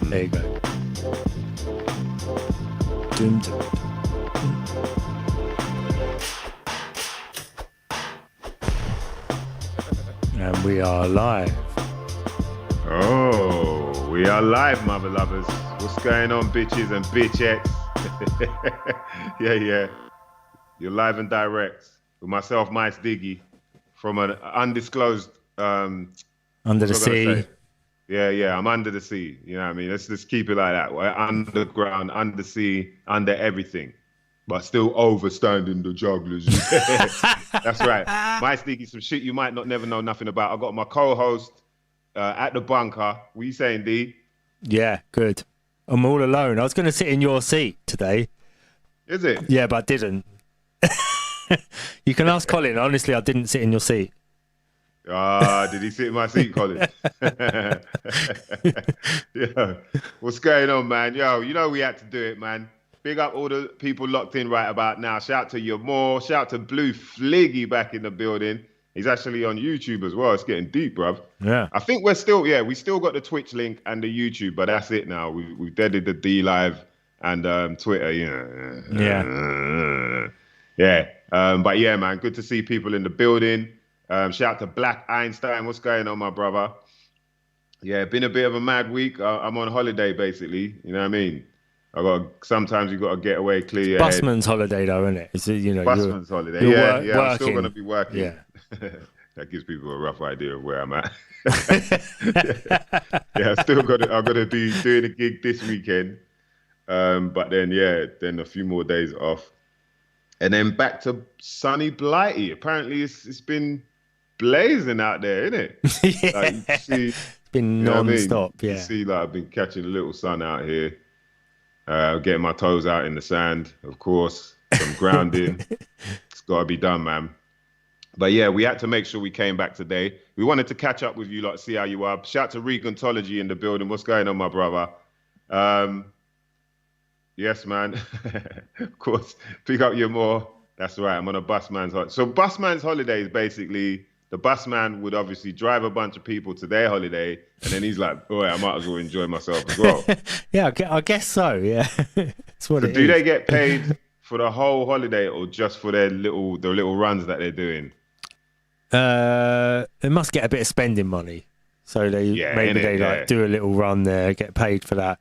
There you go. Doom, doom. And we are live. Oh, we are live, mother lovers. What's going on, bitches and bitchettes? yeah. You're live and direct with myself, MysDiggi, from an undisclosed... Under the sea. Yeah, I'm under the sea. You know what I mean? Let's just keep it like that. We're underground, under sea, under everything, but still overstanding the jugglers. That's right. MysDiggi, some shit you might not never know nothing about. I got my co-host at the bunker. What you saying, D? Yeah, good. I'm all alone. I was going to sit in your seat today. Is it? Yeah, but I didn't. You can ask Colin. Honestly, I didn't sit in your seat. Did he sit in my seat, Colin? Yeah. What's going on, man? Yo, you know we had to do it, man. Big up all the people locked in right about now. Shout to your more. Shout to Blue Fliggy back in the building. He's actually on YouTube as well. It's getting deep, bruv. Yeah. I think we still got the Twitch link and the YouTube, but that's it now. We've deaded the D Live and Twitter. Yeah. But yeah, man, good to see people in the building. Shout to Black Einstein. What's going on, my brother? Yeah, been a bit of a mad week. I'm on holiday, basically. You know what I mean? Sometimes you got to get away, clear your head. Busman's holiday, though, isn't it? It's, Busman's holiday. You're Yeah. I'm still going to be working. Yeah. That gives people a rough idea of where I'm at. Yeah, I'm going to be doing a gig this weekend. But then a few more days off. And then back to sunny Blighty. Apparently it's been blazing out there, isn't it? Yeah. Like, you can see, It's been non-stop, You yeah. can see, like, I've been catching a little sun out here. Getting my toes out in the sand, of course. Some grounding. It's got to be done, man. But yeah, we had to make sure we came back today. We wanted to catch up with you, like, see how you are. Shout to Regantology in the building. What's going on, my brother? Yes, man. Of course. Pick up your more. That's right. I'm on a busman's holiday. So busman's holiday is basically the busman would obviously drive a bunch of people to their holiday, and then he's like, "Boy, I might as well enjoy myself as well." Yeah, I guess so. Yeah, that's what So it do is. they get paid for the whole holiday or just for the little runs that they're doing? They must get a bit of spending money, so they do a little run there, get paid for that.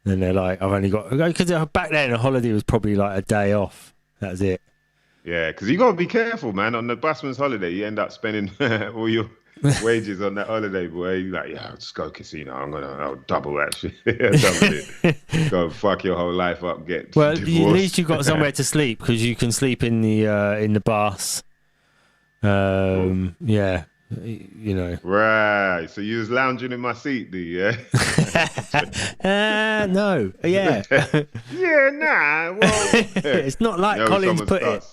And they're like, I've only got, because back then a holiday was probably like a day off. That's it. Yeah, because you got to be careful, man. On the busman's holiday, you end up spending all your wages on that holiday, boy. You're like, yeah, I'll just go casino. I'll double that shit. Double it. Go fuck your whole life up, get Well, divorced. at least you've got somewhere to sleep, because you can sleep in the bus. Yeah, you know. Right. So you was lounging in my seat, do you? No. Yeah. Yeah, nah. Well, It's not like Collins put it.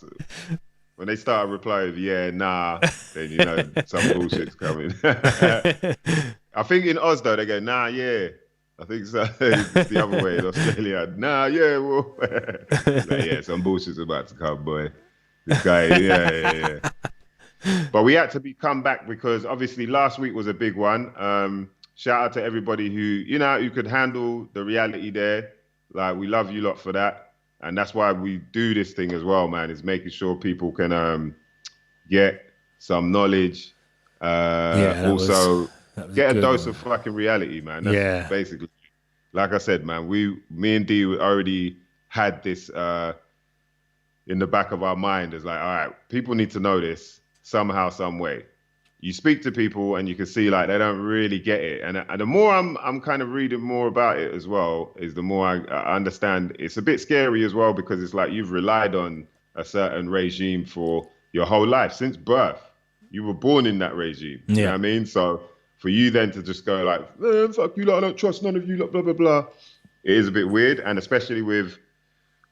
When they start replying, yeah, nah, then you know some bullshit's coming. I think in Oz though they go, nah, yeah. I think so. It's the other way in Australia. Nah, yeah, well, like, yeah, some bullshit's about to come, boy. This guy, yeah. But we had to come back because obviously last week was a big one. Shout out to everybody who could handle the reality there. Like, we love you lot for that. And that's why we do this thing as well, man, is making sure people can get some knowledge. Also get a dose of fucking reality, man. That's basically, like I said, man, me and D already had this in the back of our mind as like, all right, people need to know this somehow, some way. You speak to people and you can see like they don't really get it. And the more I'm kind of reading more about it as well, is the more I understand it's a bit scary as well, because it's like you've relied on a certain regime for your whole life since birth. You were born in that regime. You know what I mean? So for you then to just go like, fuck you lot, I don't trust none of you lot, blah, blah, blah. It is a bit weird. And especially with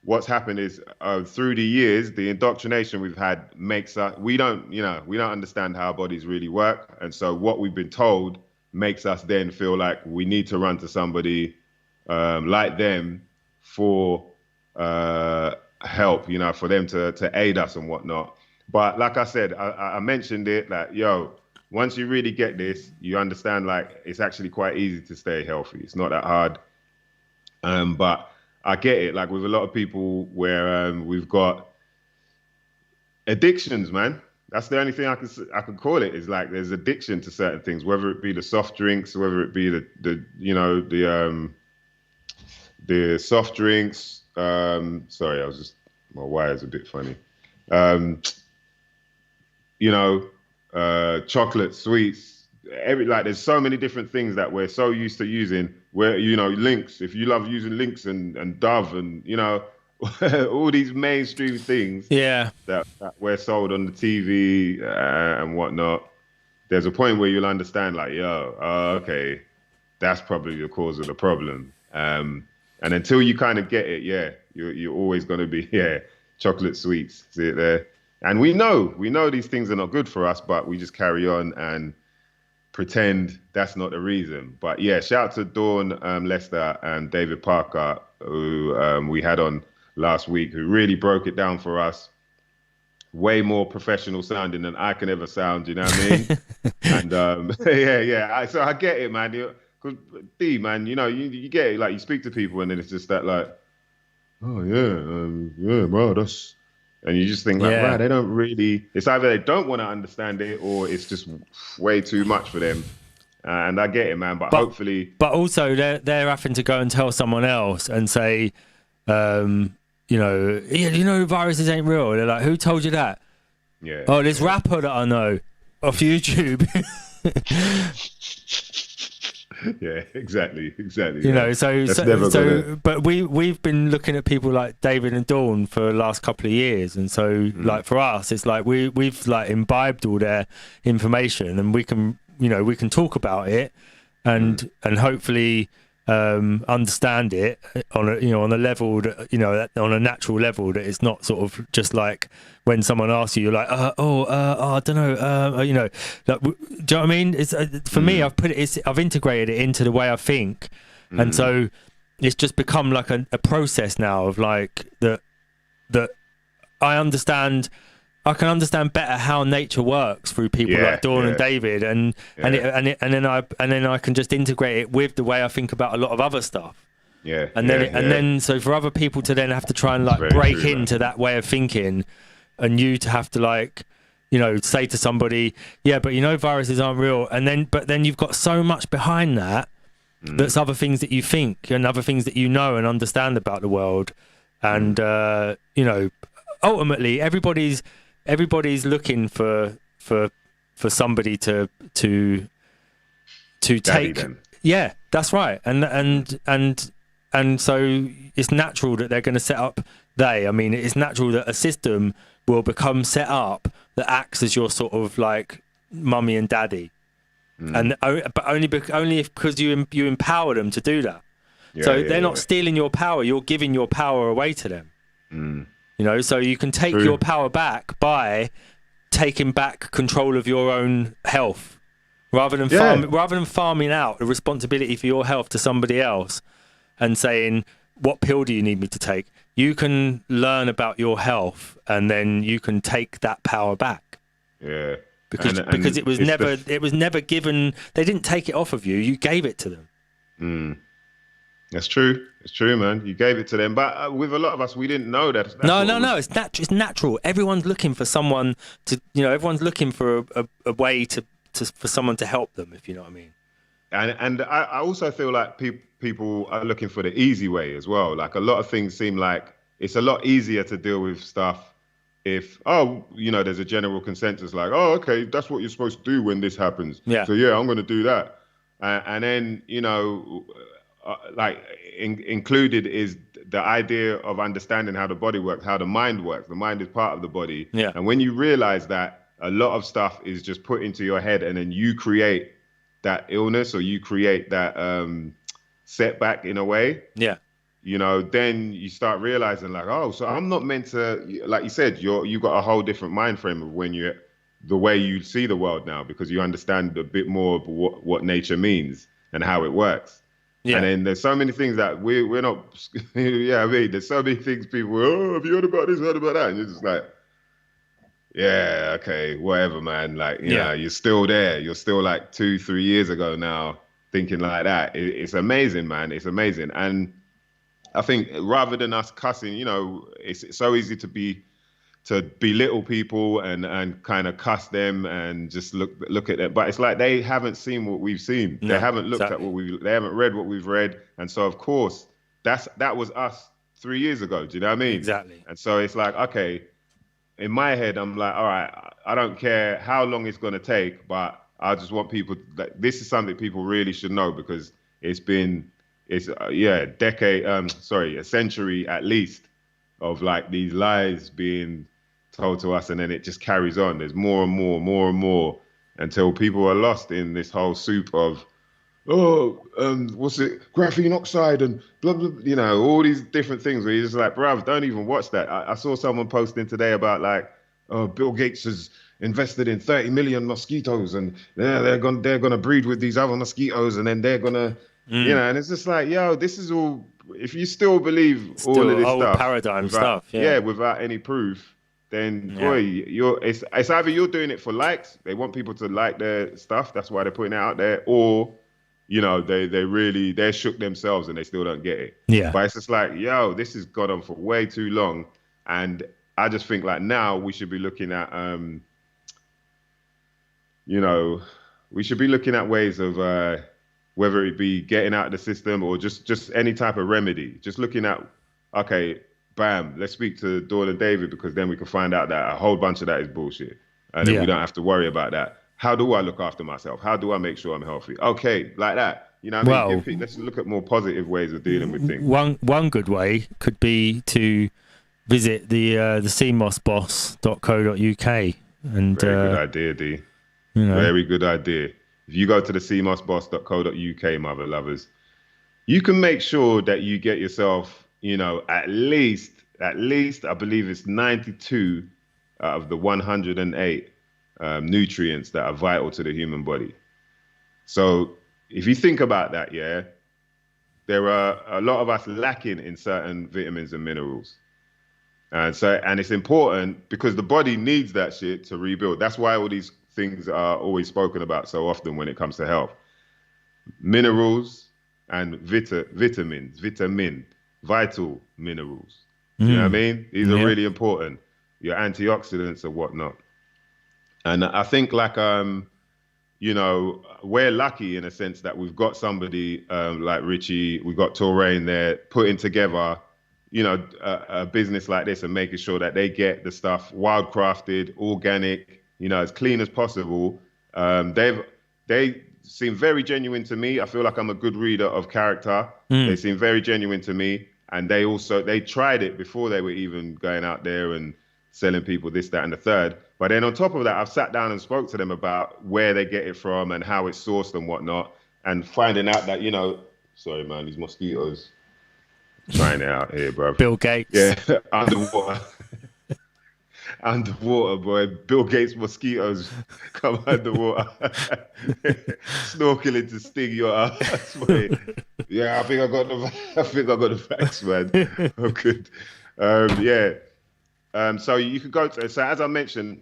what's happened is through the years, the indoctrination we've had makes us, we don't understand how our bodies really work. And so what we've been told makes us then feel like we need to run to somebody like them for help, for them to aid us and whatnot. But like I said, I mentioned it, like, once you really get this, you understand like it's actually quite easy to stay healthy. It's not that hard. But I get it. Like with a lot of people where we've got addictions, man. That's the only thing I could call it. Is like there's addiction to certain things, whether it be the soft drinks, whether it be the soft drinks. Sorry, my wire's a bit funny. Chocolate, sweets, there's so many different things that we're so used to using. Where links, if you love using links and Dove and all these mainstream things, that we're sold on the TV and whatnot. There's a point where you'll understand, like, okay, that's probably the cause of the problem. And until you kind of get it, you're always going to be chocolate sweets. See it there. And we know these things are not good for us, but we just carry on and pretend that's not the reason. But shout out to Dawn Lester and David Parker, who we had on last week, who really broke it down for us. Way more professional sounding than I can ever sound, you know what I mean? And so I get it, man. Because D, man, you get it. Like you speak to people, and then it's just that, like, oh wow, that's. And you just think, like, wow, they don't really... It's either they don't want to understand it or it's just way too much for them. And I get it, man, but hopefully... But also, they're having to go and tell someone else and say, viruses ain't real. They're like, who told you that? Yeah. Oh, this rapper that I know off YouTube. Yeah, exactly. But we've been looking at people like David and Dawn for the last couple of years, and so like for us, it's like we've like imbibed all their information, and we can talk about it, and hopefully understand it on a level that, on a natural level, that it's not sort of just like when someone asks you, you're like, I don't know, like, do you know what I mean? It's for me, I've integrated it into the way I think, and so it's just become like a process now of like that I can understand better how nature works through people like Dawn and David, and then I can just integrate it with the way I think about a lot of other stuff. Then so for other people to then have to try and like break into that way of thinking, and you to have to like, say to somebody, but viruses aren't real, but then you've got so much behind that that's other things that you think and other things that and understand about the world, and ultimately everybody's looking for somebody to take them. Yeah, that's right. And so it's natural that they're going to set up it's natural that a system will become set up that acts as your sort of like mummy and daddy, but only because you empower them to do that. They're not stealing your power, you're giving your power away to them. So you can take your power back by taking back control of your own health, rather than farming out the responsibility for your health to somebody else and saying, what pill do you need me to take? You can learn about your health, and then you can take that power back. Yeah. Because it was never given. They didn't take it off of you. You gave it to them. That's true. It's true, man. You gave it to them, but with a lot of us, we didn't know that. No. It's natural. Everyone's looking for someone to, everyone's looking for a way for someone to help them, if you know what I mean. And I also feel like people are looking for the easy way as well. Like a lot of things seem like it's a lot easier to deal with stuff if there's a general consensus like, oh, okay, that's what you're supposed to do when this happens. Yeah. So I'm going to do that, and then included is the idea of understanding how the body works, how the mind works. The mind is part of the body. Yeah. And when you realize that a lot of stuff is just put into your head, and then you create that illness or you create that setback in a way. Yeah. Then you start realizing like, oh, so I'm not meant to, like you said, you've got a whole different mind frame of the way you see the world now, because you understand a bit more of what nature means and how it works. Yeah. And then there's so many things that we're not, there's so many things people, have you heard about this, heard about that? And you're just like, yeah, okay, whatever, man. Like, Yeah. you're still there. You're still like 2, 3 years ago now, thinking like that. It's amazing, man. It's amazing. And I think rather than us cussing, it's so easy to belittle people and kind of cuss them and just look at them. But it's like they haven't seen what we've seen. They No, haven't looked at exactly. they haven't read what we've read. And so of course that was us 3 years ago. Do you know what I mean? Exactly. And so it's like, okay, in my head, I'm like, all right, I don't care how long it's gonna take, but I just want people that this is something people really should know because it's been it's yeah, a century at least of like these lies being told to us, and then it just carries on. There's more and more and more until people are lost in this whole soup of what's it, graphene oxide and blah blah, all these different things. Where you're just like, bruv, don't even watch that. I saw someone posting today about like, Bill Gates has invested in 30 million mosquitoes, and they're gonna breed with these other mosquitoes, and then they're gonna, Mm. and it's just like, yo, this is all. If you still believe all of Still this old stuff paradigm stuff. Yeah. without any proof, then boy, Yeah. it's either you're doing it for likes, they want people to like their stuff, that's why they're putting it out there, or they're shook themselves and they still don't get it. Yeah. But it's just like, yo, this has gone on for way too long, and I just think like now we should be looking at you know, we should be looking at ways of whether it be getting out of the system or just any type of remedy. Just looking at, okay, bam, let's speak to Dawn and David because then we can find out that a whole bunch of that is bullshit, and then we Yeah. don't have to worry about that. How do I look after myself? How do I make sure I'm healthy? Okay, like that. You know what I mean? Well, Let's look at more positive ways of dealing with things. one good way could be to visit the cmosboss.co.uk and Very good idea, D. you know, Very good idea. If you go to the cmosboss.co.uk, mother lovers, you can make sure that you get yourself, at least, I believe it's 92 out of the 108 nutrients that are vital to the human body. So if you think about that, yeah, there are a lot of us lacking in certain vitamins and minerals. And it's important because the body needs that shit to rebuild. That's why all these things are always spoken about so often when it comes to health. Minerals and vital minerals. You know what I mean? These are yeah, really important. Your antioxidants and whatnot. And I think like we're lucky in a sense that we've got somebody like Richie, we've got Torain there putting together, a business like this and making sure that they get the stuff wildcrafted, organic, as clean as possible. They seem very genuine to me. I feel like I'm a good reader of character. They seem very genuine to me. And they tried it before they were even going out there and selling people this, that, and the third. But then on top of that, I've sat down and spoke to them about where they get it from and how it's sourced and whatnot, and finding out that, sorry, man, these mosquitoes trying it out here, bro. Bill Gates. Yeah, underwater. Underwater, boy. Bill Gates mosquitoes come underwater, snorkeling to sting your ass, boy. Yeah, I think I got the facts, man. I'm good. Yeah. So you could go to. So as I mentioned,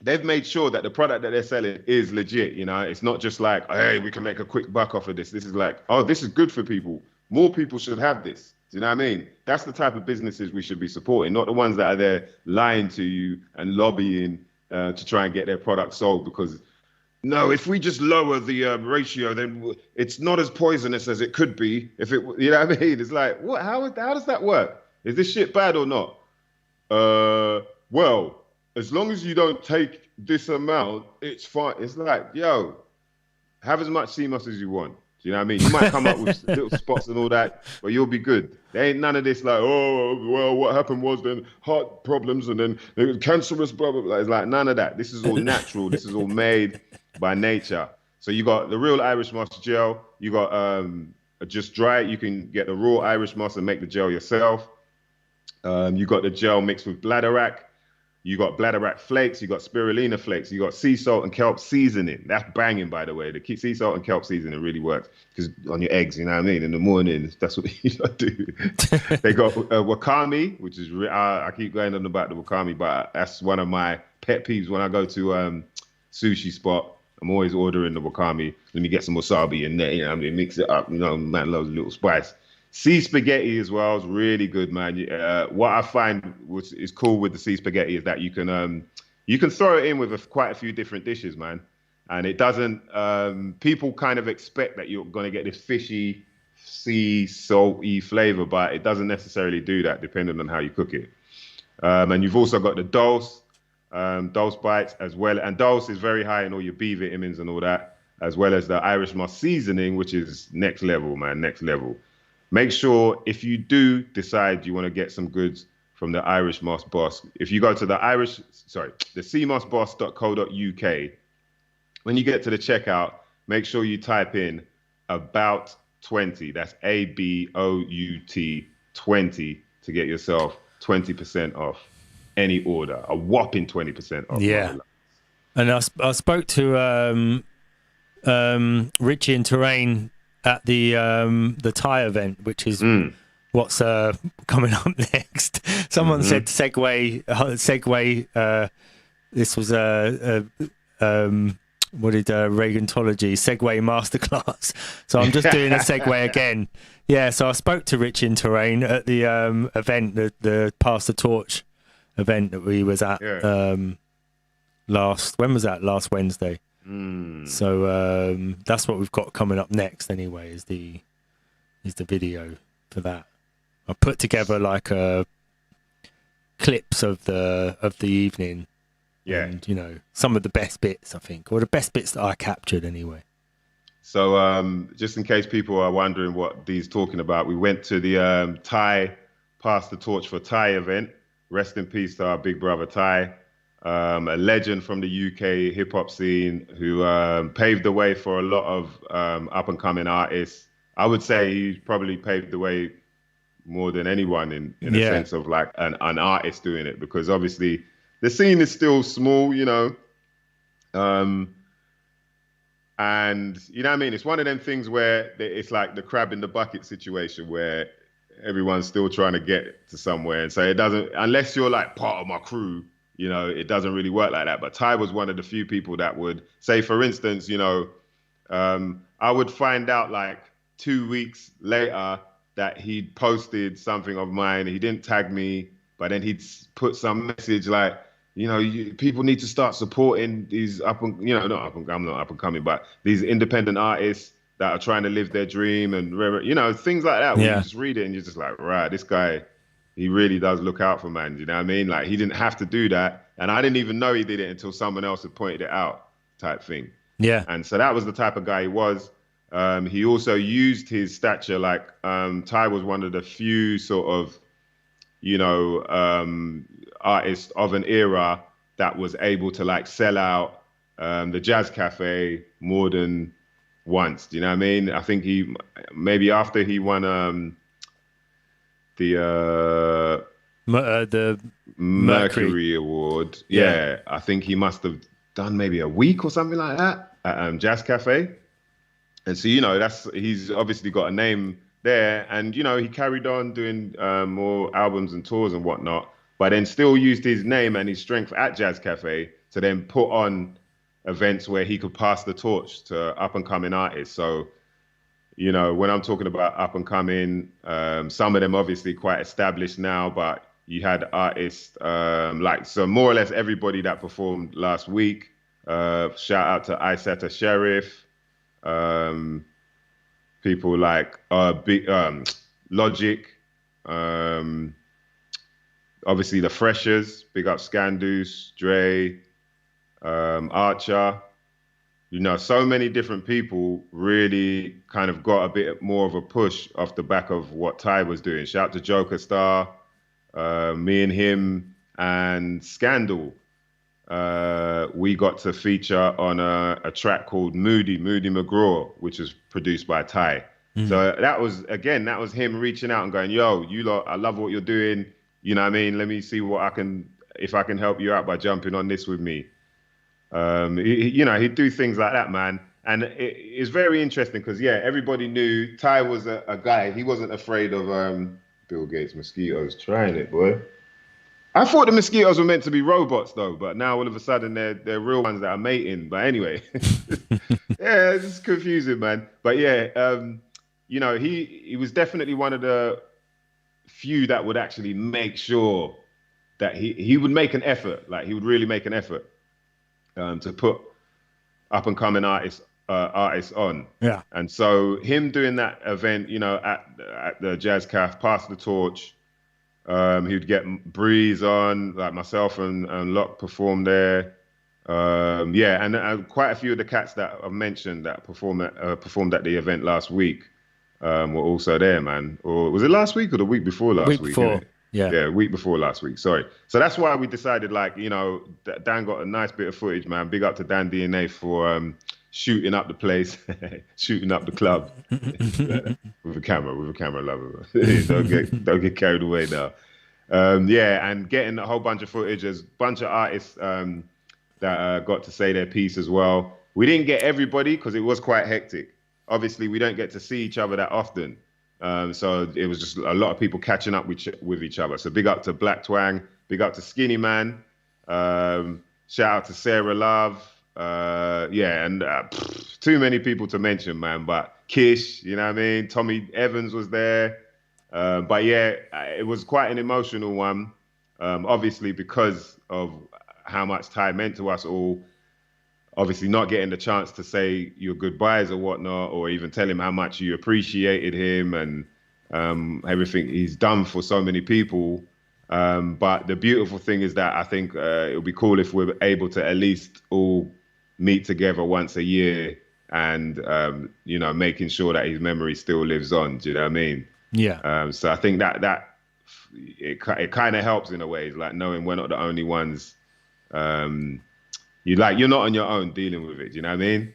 they've made sure that the product that they're selling is legit. It's not just like, hey, we can make a quick buck off of this. This is like, oh, this is good for people. More people should have this. Do you know what I mean? That's the type of businesses we should be supporting, not the ones that are there lying to you and lobbying to try and get their product sold. Because no, if we just lower the ratio, then it's not as poisonous as it could be. You know what I mean? It's like, what? How does that work? Is this shit bad or not? Well, as long as you don't take this amount, it's fine. It's like, yo, have as much CMOS as you want. Do you know what I mean? You might come up with little spots and all that, but you'll be good. There ain't none of this like, oh, well, what happened was then heart problems and then it was cancerous, blah, blah, blah. It's like none of that. This is all natural. This is all made by nature. So you got the real Irish moss gel. You got just dry it. You can get the raw Irish moss and make the gel yourself. You got the gel mixed with bladderwrack. You got bladderwrack flakes. You got spirulina flakes. You got sea salt and kelp seasoning. That's banging, by the way. The sea salt and kelp seasoning really works because on your eggs, you know what I mean? In the morning, that's what you do. They got wakame, which is, I keep going on about the wakame, but that's one of my pet peeves when I go to sushi spot. I'm always ordering the wakame. Let me get some wasabi in there. You know, I mean, mix it up. You know, man loves a little spice. Sea spaghetti as well is really good, man. What I find which is cool with the sea spaghetti is that you can throw it in with quite a few different dishes, man. And it doesn't. People kind of expect that you're gonna get this fishy, sea salty flavor, but it doesn't necessarily do that, depending on how you cook it. And you've also got the dulse bites as well. And dulse is very high in all your B vitamins and all that, as well as the Irish moss seasoning, which is next level, man, next level. Make sure if you do decide you want to get some goods from the Irish Moss Boss, if you go to the seamossboss.co.uk, when you get to the checkout, make sure you type in about 20. That's ABOUT 20 to get yourself 20% off any order, a whopping 20% off. Yeah. And I spoke to Richie and Terrain at the Thai event, which is what's coming up next. Someone said segue. This was what did Reagantology segue masterclass. So I'm just doing a segue again. Yeah. So I spoke to Richie and Terrain at the event, the Pass the Torch event that we was at last Wednesday. So that's what we've got coming up next anyway, is the video for that. I put together like clips of the evening. Yeah. And, you know, some of the best bits, I think, or the best bits that I captured anyway. So just in case people are wondering what Dee's talking about, we went to the Thai Pass the Torch for Thai event. Rest in peace to our big brother Thai. A legend from the UK hip hop scene who paved the way for a lot of up and coming artists. I would say he probably paved the way more than anyone in a sense of like an artist doing it, because obviously the scene is still small, you know. And you know what I mean? It's one of them things where it's like the crab in the bucket situation where everyone's still trying to get to somewhere. And so it doesn't, unless you're like part of my crew, you know, it doesn't really work like that. But Ty was one of the few people that would say, for instance, you know, I would find out like 2 weeks later that he'd posted something of mine. He didn't tag me, but then he'd put some message like, you know, people need to start supporting these I'm not up and coming, but these independent artists that are trying to live their dream and, you know, things like that. Where you just read it and you're just like, right, this guy, he really does look out for man. You know what I mean? Like, he didn't have to do that. And I didn't even know he did it until someone else had pointed it out, type thing. Yeah. And so that was the type of guy he was. He also used his stature, like Ty was one of the few sort of, you know, artists of an era that was able to like sell out the Jazz Cafe more than once. Do you know what I mean? I think he, maybe after he won the Mercury Award, yeah, I think he must have done maybe a week or something like that at Jazz Cafe. And so, you know, he's obviously got a name there, and, you know, he carried on doing more albums and tours and whatnot, but then still used his name and his strength at Jazz Cafe to then put on events where he could pass the torch to up and coming artists. So, you know, when I'm talking about up and coming, some of them obviously quite established now, but you had artists like, so more or less everybody that performed last week. Shout out to Isetta Sheriff. People like Logic, obviously the Freshers, big up Scandus, Dre, Archer. You know, so many different people really kind of got a bit more of a push off the back of what Ty was doing. Shout out to Joker Star, me and him, and Scandal. We got to feature on a track called Moody McGraw, which was produced by Ty. So that was him reaching out and going, yo, you lot, I love what you're doing. You know what I mean? Let me see if I can help you out by jumping on this with me. You know, he'd do things like that, man. And it's very interesting because, yeah, everybody knew Ty was a guy. He wasn't afraid of Bill Gates' mosquitoes. Trying it, boy. I thought the mosquitoes were meant to be robots though, but now all of a sudden they're real ones that are mating. But anyway, yeah, it's confusing, man. But yeah, he was definitely one of the few that would actually make sure that he would make an effort, like he would really make an effort to put up and coming artists on. Yeah. And so him doing that event, at the Jazz Caf, pass the torch. He'd get Breeze on, like myself and Locke performed there. Yeah, and quite a few of the cats that I've mentioned that performed at the event last week were also there, man. Or was it last week or the week before last week? Before. Yeah, week before last week. Sorry. So that's why we decided, like, Dan got a nice bit of footage, man. Big up to Dan DNA for shooting up the place, shooting up the club with a camera lover. don't get carried away now. Yeah, and getting a whole bunch of footage. There's a bunch of artists that got to say their piece as well. We didn't get everybody because it was quite hectic. Obviously, we don't get to see each other that often. So it was just a lot of people catching up with each other. So big up to Black Twang, big up to Skinny Man, shout out to Sarah Love. Yeah, and too many people to mention, man. But Kish, you know what I mean? Tommy Evans was there. But yeah, it was quite an emotional one. Obviously, because of how much Ty meant to us all. Obviously, not getting the chance to say your goodbyes or whatnot, or even tell him how much you appreciated him and everything he's done for so many people. But the beautiful thing is that I think it would be cool if we're able to at least all meet together once a year and, making sure that his memory still lives on. Do you know what I mean? Yeah. So I think that it kind of helps in a way, like knowing we're not the only ones. You're not on your own dealing with it. Do you know what I mean?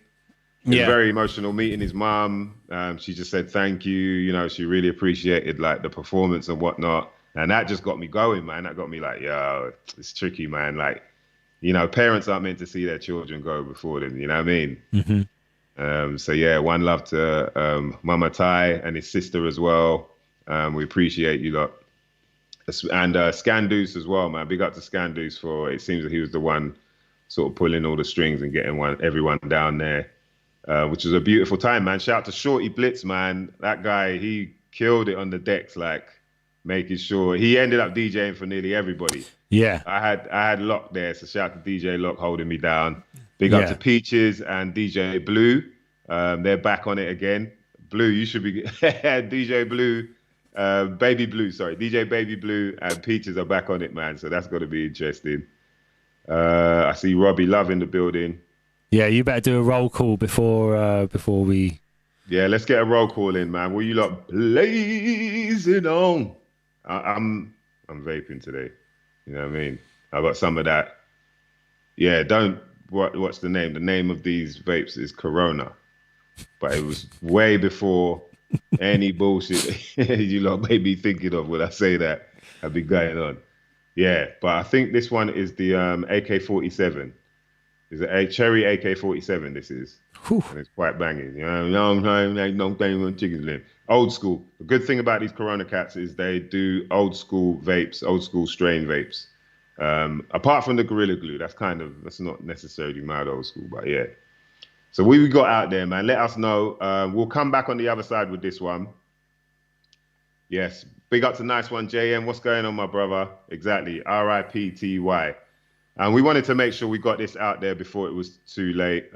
It was very emotional meeting his mom. She just said thank you. She really appreciated like the performance and whatnot. And that just got me going, man. That got me like, yo, it's tricky, man. Like, parents aren't meant to see their children go before them. You know what I mean? Mm-hmm. So yeah, one love to Mama Ty and his sister as well. We appreciate you lot. And Scandoose as well, man. Big up to Scandoose for, it seems that he was the one sort of pulling all the strings and getting everyone down there, which was a beautiful time, man. Shout out to Shorty Blitz, man. That guy, he killed it on the decks, like making sure he ended up DJing for nearly everybody. Yeah. I had Locke there, so shout out to DJ Locke holding me down. Big up to Peaches and DJ Blue. They're back on it again. Blue, you should be DJ Blue, Baby Blue, sorry. DJ Baby Blue and Peaches are back on it, man. So that's got to be interesting. I see Robbie Love in the building. Yeah, you better do a roll call before we. Yeah, let's get a roll call in, man. Will you lot blazing on? I'm vaping today. You know what I mean? I got some of that. Yeah, what's the name? The name of these vapes is Corona, but it was way before any bullshit you lot may be thinking of when I say that. I've been going on. Yeah, but I think this one is the AK-47. Is it a cherry AK-47? This is. Whew. And it's quite banging. Long time, chickens live. Old school. The good thing about these Corona cats is they do old school vapes, old school strain vapes. Apart from the Gorilla Glue, that's not necessarily mad old school, but yeah. So we got out there, man. Let us know. We'll come back on the other side with this one. Yes. Big up to Nice One, JM. What's going on, my brother? Exactly. RIPTY. And we wanted to make sure we got this out there before it was too late.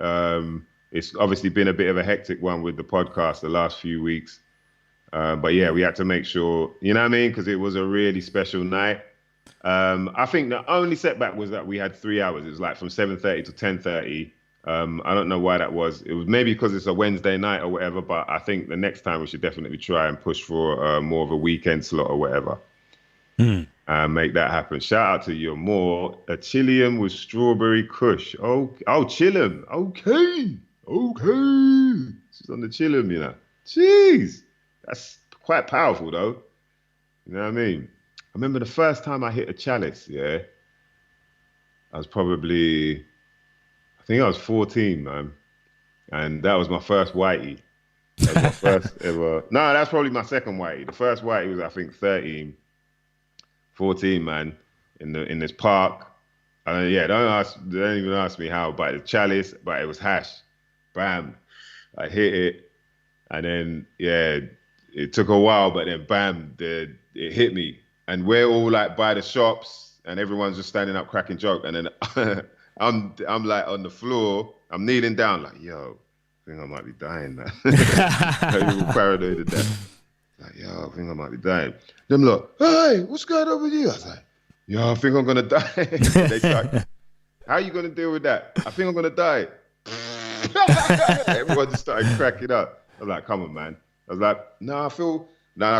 It's obviously been a bit of a hectic one with the podcast the last few weeks. But yeah, we had to make sure, you know what I mean? Because it was a really special night. I think the only setback was that we had 3 hours. It was like from 7:30 to 10:30. I don't know why that was. It was maybe because it's a Wednesday night or whatever, but I think the next time we should definitely try and push for more of a weekend slot or whatever. Make that happen. Shout out to you more. A Chilean with strawberry kush. Oh, Chilean. Okay. She's on the Chilean, you know. Jeez. That's quite powerful, though. You know what I mean? I remember the first time I hit a chalice, yeah. I was 14, man. And that was my first whitey. That was my first ever. No, that's probably my second whitey. The first whitey was, I think, 13, 14, man. in this park. And yeah, don't even ask me how, but it's chalice, but it was hash. Bam, I hit it, and then yeah, it took a while, but then bam, it hit me, and we're all like by the shops, and everyone's just standing up cracking joke, and then I'm like on the floor, I'm kneeling down, like yo, I think I might be dying, man. People paranoid of that. Like yo, I think I might be dying. Them look, hey, what's going on with you? I was like, yo, I think I'm gonna die. They start, how are you gonna deal with that? I think I'm gonna die. Everyone just started cracking up. I was like, come on, man. I was like, no, I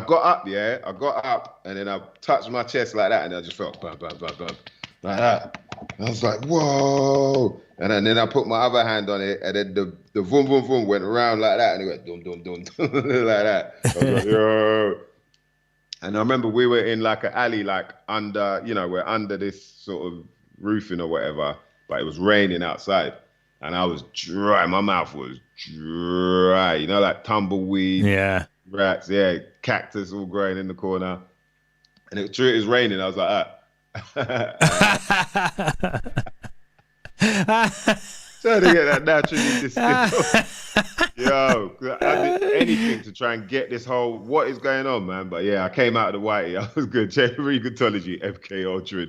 got up, yeah. I got up and then I touched my chest like that and I just felt bam, bam, bam, bam, like that. I was like, whoa. And then I put my other hand on it and then the vroom, vroom, vroom went around like that and it went dum, dum, dum, dum, like that. I was like, yo. And I remember we were in like an alley, like under, we're under this sort of roofing or whatever, but it was raining outside. And I was dry. My mouth was dry. Like tumbleweed, rats, cactus all growing in the corner. And it was raining. I was like, trying to get that naturally distilled. Yo, I did anything to try and get this whole, what is going on, man? But yeah, I came out of the whitey. I was good. Regotology, MK Ultra.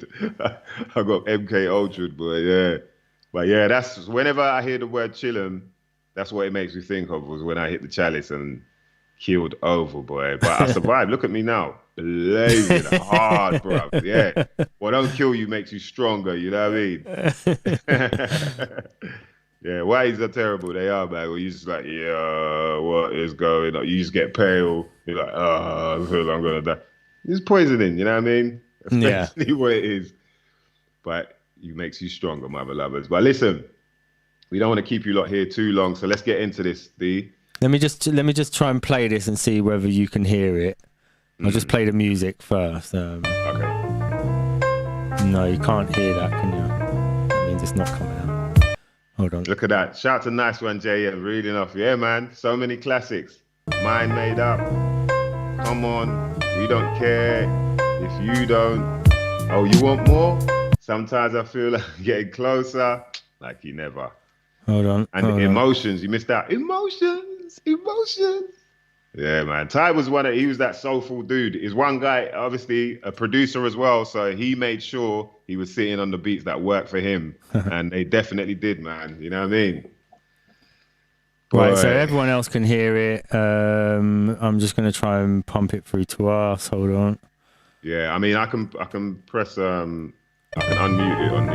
I got MK Ultra, boy, yeah. But yeah, that's whenever I hear the word chillum, that's what it makes me think of, was when I hit the chalice and keeled over, boy. But I survived. Look at me now. Blazing hard, bro. Yeah. What don't kill you makes you stronger, you know what I mean? Yeah, whiteys are terrible. They are, man. Where you just like, yeah, what is going on? You just get pale. You're like, oh, I feel I'm going to die. It's poisoning, you know what I mean? Essentially what it is. But it makes you stronger, my beloveds. But listen, we don't want to keep you lot here too long, so let's get into this, D. Let me just try and play this and see whether you can hear it. I'll just play the music first. Okay. No, you can't hear that, can you? That means it's not coming out. Hold on. Look at that. Shout out to Nice One, Jay. Reading off. Yeah, man. So many classics. Mind Made Up. Come on. We don't care if you don't. Oh, you want more? Sometimes I feel like getting closer. Like you never. Hold on. And emotions. You missed out. Emotions. Yeah, man. Ty was he was that soulful dude. He's one guy, obviously a producer as well. So he made sure he was sitting on the beats that worked for him. And they definitely did, man. You know what I mean? Right, so everyone else can hear it. I'm just going to try and pump it through to us. Hold on. Yeah, I mean, I can press, I can unmute it on the,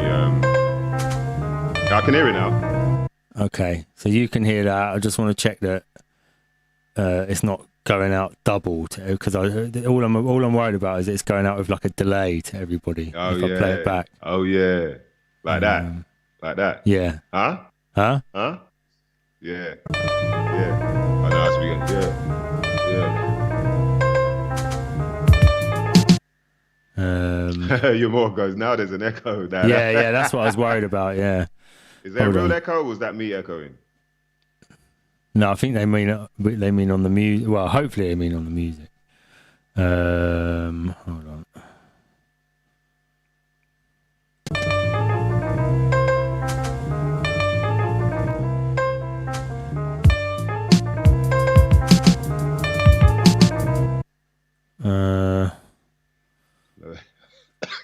I can hear it now. Okay, so you can hear that. I just want to check that it's not going out double, because all I'm worried about is it's going out with like a delay to everybody. Oh, if I play it back. Oh yeah, like that. Yeah. Huh? Yeah. I know that's weird. Yeah. Your more goes now. There's an echo. Yeah. That's what I was worried about. Yeah. Is there a real echo, or was that me echoing? No, I think they mean on the music. Well, hopefully they mean on the music. Hold on.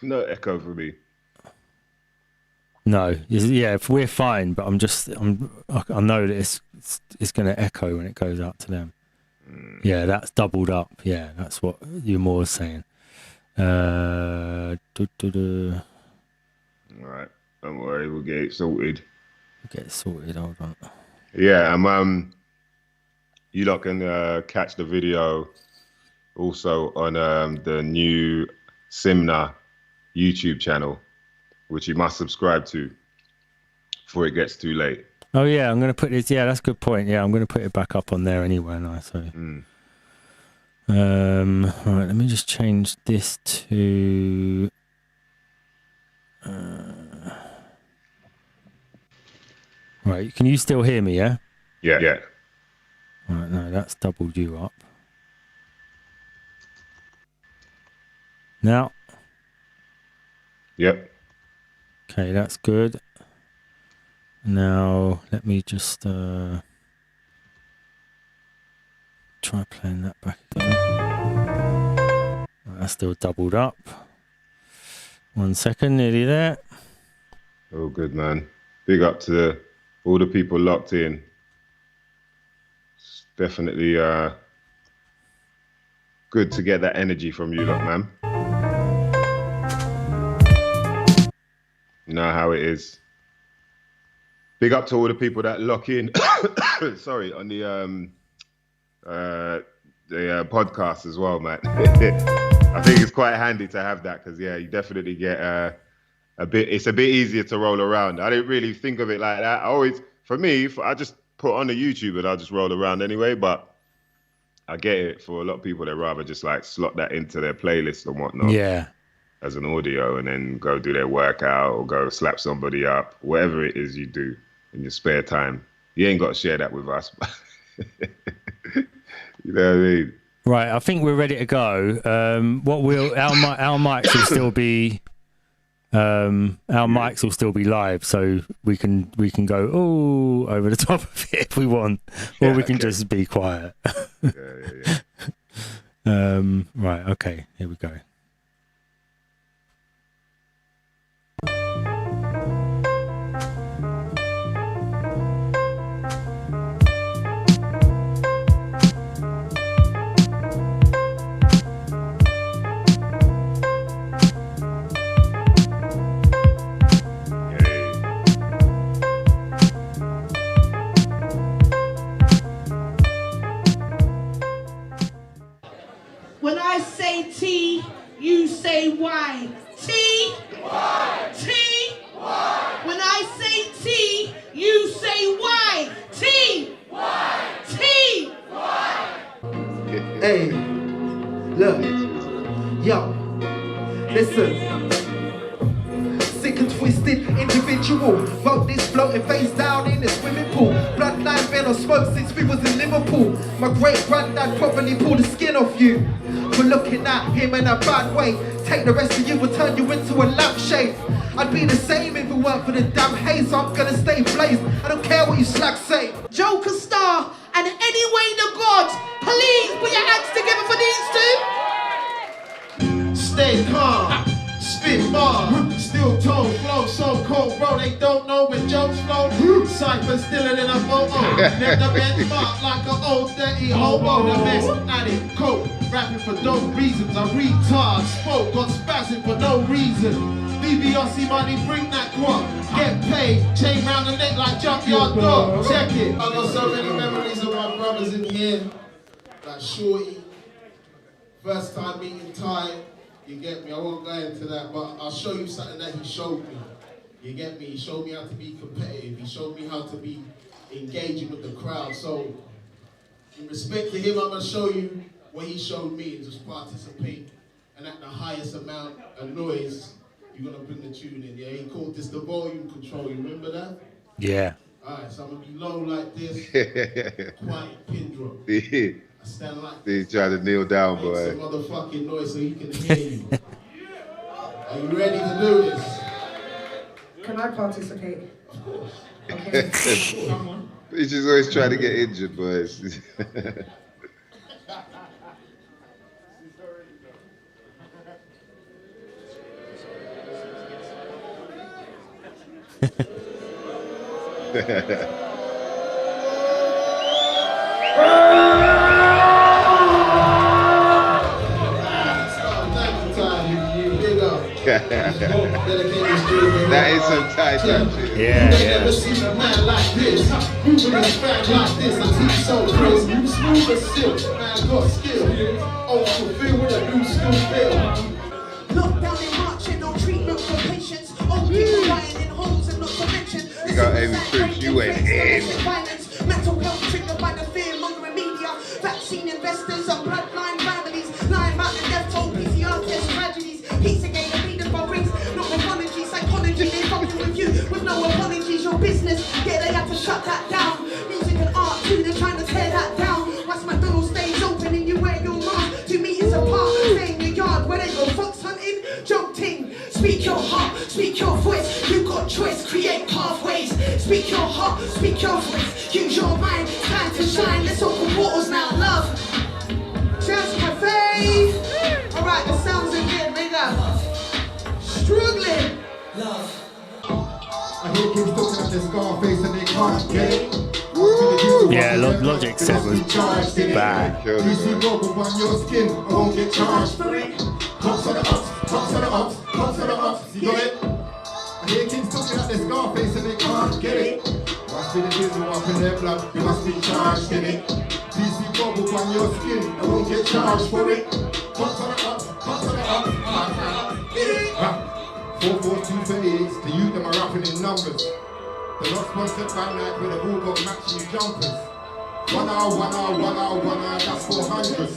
No echo for me. No, if we're fine, but I know that it's going to echo when it goes out to them. Yeah, that's doubled up. Yeah, that's what you're more saying. All right, don't worry, we'll get it sorted. Hold on. Yeah, you lot can catch the video also on the new Simna YouTube channel, which you must subscribe to before it gets too late. Oh yeah, I'm going to put this. Yeah, that's a good point. Yeah, I'm going to put it back up on there anyway. Now, so. All right, let me just change this to. Right, can you still hear me? Yeah. Yeah. All right, no, that's doubled you up. Now. Yep. Okay, that's good. Now let me just try playing that back again. That's still doubled up. 1 second, nearly there. Oh, good, man. Big up to all the people locked in. It's definitely good to get that energy from you lot, man. You know how it is. Big up to all the people that lock in. Sorry, on the podcast as well, man. I think it's quite handy to have that because you definitely get it's a bit easier to roll around. I didn't really think of it like that. I just put on the YouTube and I'll just roll around anyway, but I get it. For a lot of people, they'd rather just like slot that into their playlist and whatnot. Yeah. As an audio and then go do their workout or go slap somebody up, whatever it is you do in your spare time. You ain't got to share that with us. You know what I mean? Right, I think we're ready to go. Our mics will still be mics will still be live, so we can go over the top of it if we want, or we can just be quiet. Right, okay, here we go. When I say T, you say Y. T, Y. T, Y. When I say T, you say Y. T, Y. T, Y. Hey, look, yo, listen. Sick and twisted individual. Wrote this floating face down in the swimming pool. Bloodline been on smoke since we was in Liverpool. My great granddad probably pulled the skin off you for looking at him in a bad way. Take the rest of you and turn you into a lampshade. I'd be the same if it weren't for the damn haze. So I'm gonna stay blazed. I don't care what you slack say. Joker Star and Anyway the Gods, please put your hands together for these two. Stay calm, spit bars, still tone, flow so cold, bro. They don't know when jokes flow. Cypher stiller than a photo. Make the benchmark like an old dirty hobo. The best at it, coke, rapping for no reasons. I retard, spoke, got spazzing for no reason. BBRC money, bring that guap. Get paid, chain round the neck like junkyard dog. Check it. I got so many memories of my brothers in here. Like Shorty, first time meeting Ty. You get me? I won't go into that, but I'll show you something that he showed me. You get me? He showed me how to be competitive. He showed me how to be engaging with the crowd. So, in respect to him, I'm going to show you what he showed me and just participate. And at the highest amount of noise, you're going to bring the tune in. Yeah, he called this the volume control. You remember that? Yeah. All right, so I'm going to be low like this. Quiet pin drop. I stand like He's trying to kneel down, Make boy. some motherfucking noise so he can hear you. Are you ready to do this? Can I participate? Of course. Okay. Come on. He's just always trying to get injured, boys. That is some tight shit. Yeah, never seen a man like this. Moving his back like this. I teach so crisp. Smooth as silk. Man got skill. Oh, fulfilled with a new skill bill. Lockdown in March and no treatment for patients. Old people lying in homes and not to mention. You got Amy Cruz, you went in. Mental health triggered by the fear-mongering media. Vaccine investors and bloodline families. Lying about the death toll, PCR test tragedies. Pizzagate and bleeding for rings. Not apology, psychology. They fucking with you with no apologies. Your business, yeah, they had to shut that down. Music and art too, they're trying to tear that down. Once McDonald's stays open and you wear your mask 2 meters apart, stay in your yard where they go fox hunting, jump ting. Speak your heart You've got choice, create pathways. Speak your heart, speak your voice. Use your mind, time to shine. Let's open portals now, love. Cheers, my faith. Alright, the sounds again, nigga. Struggling. Love. I hear kids looking at the scar face and they can't get it. Yeah, Logic said was bad. DC rubber on your skin, I won't get charged for it. Cops on the ups, cops on the ups, cops on the ups, you got it? I hear kids looking at the scar face and they can't get it. Must be the diesel up in their blood, you must be charged in it. DC rubber on your skin, I won't get charged for it. Cops on the ups, cops on the ups, 442 for AIDS, the youth them are rapping in numbers. They're not sponsored by Nike, but they've all got matching jumpers. 1 hour, 1 hour, 1 hour, 1 hour, that's 400.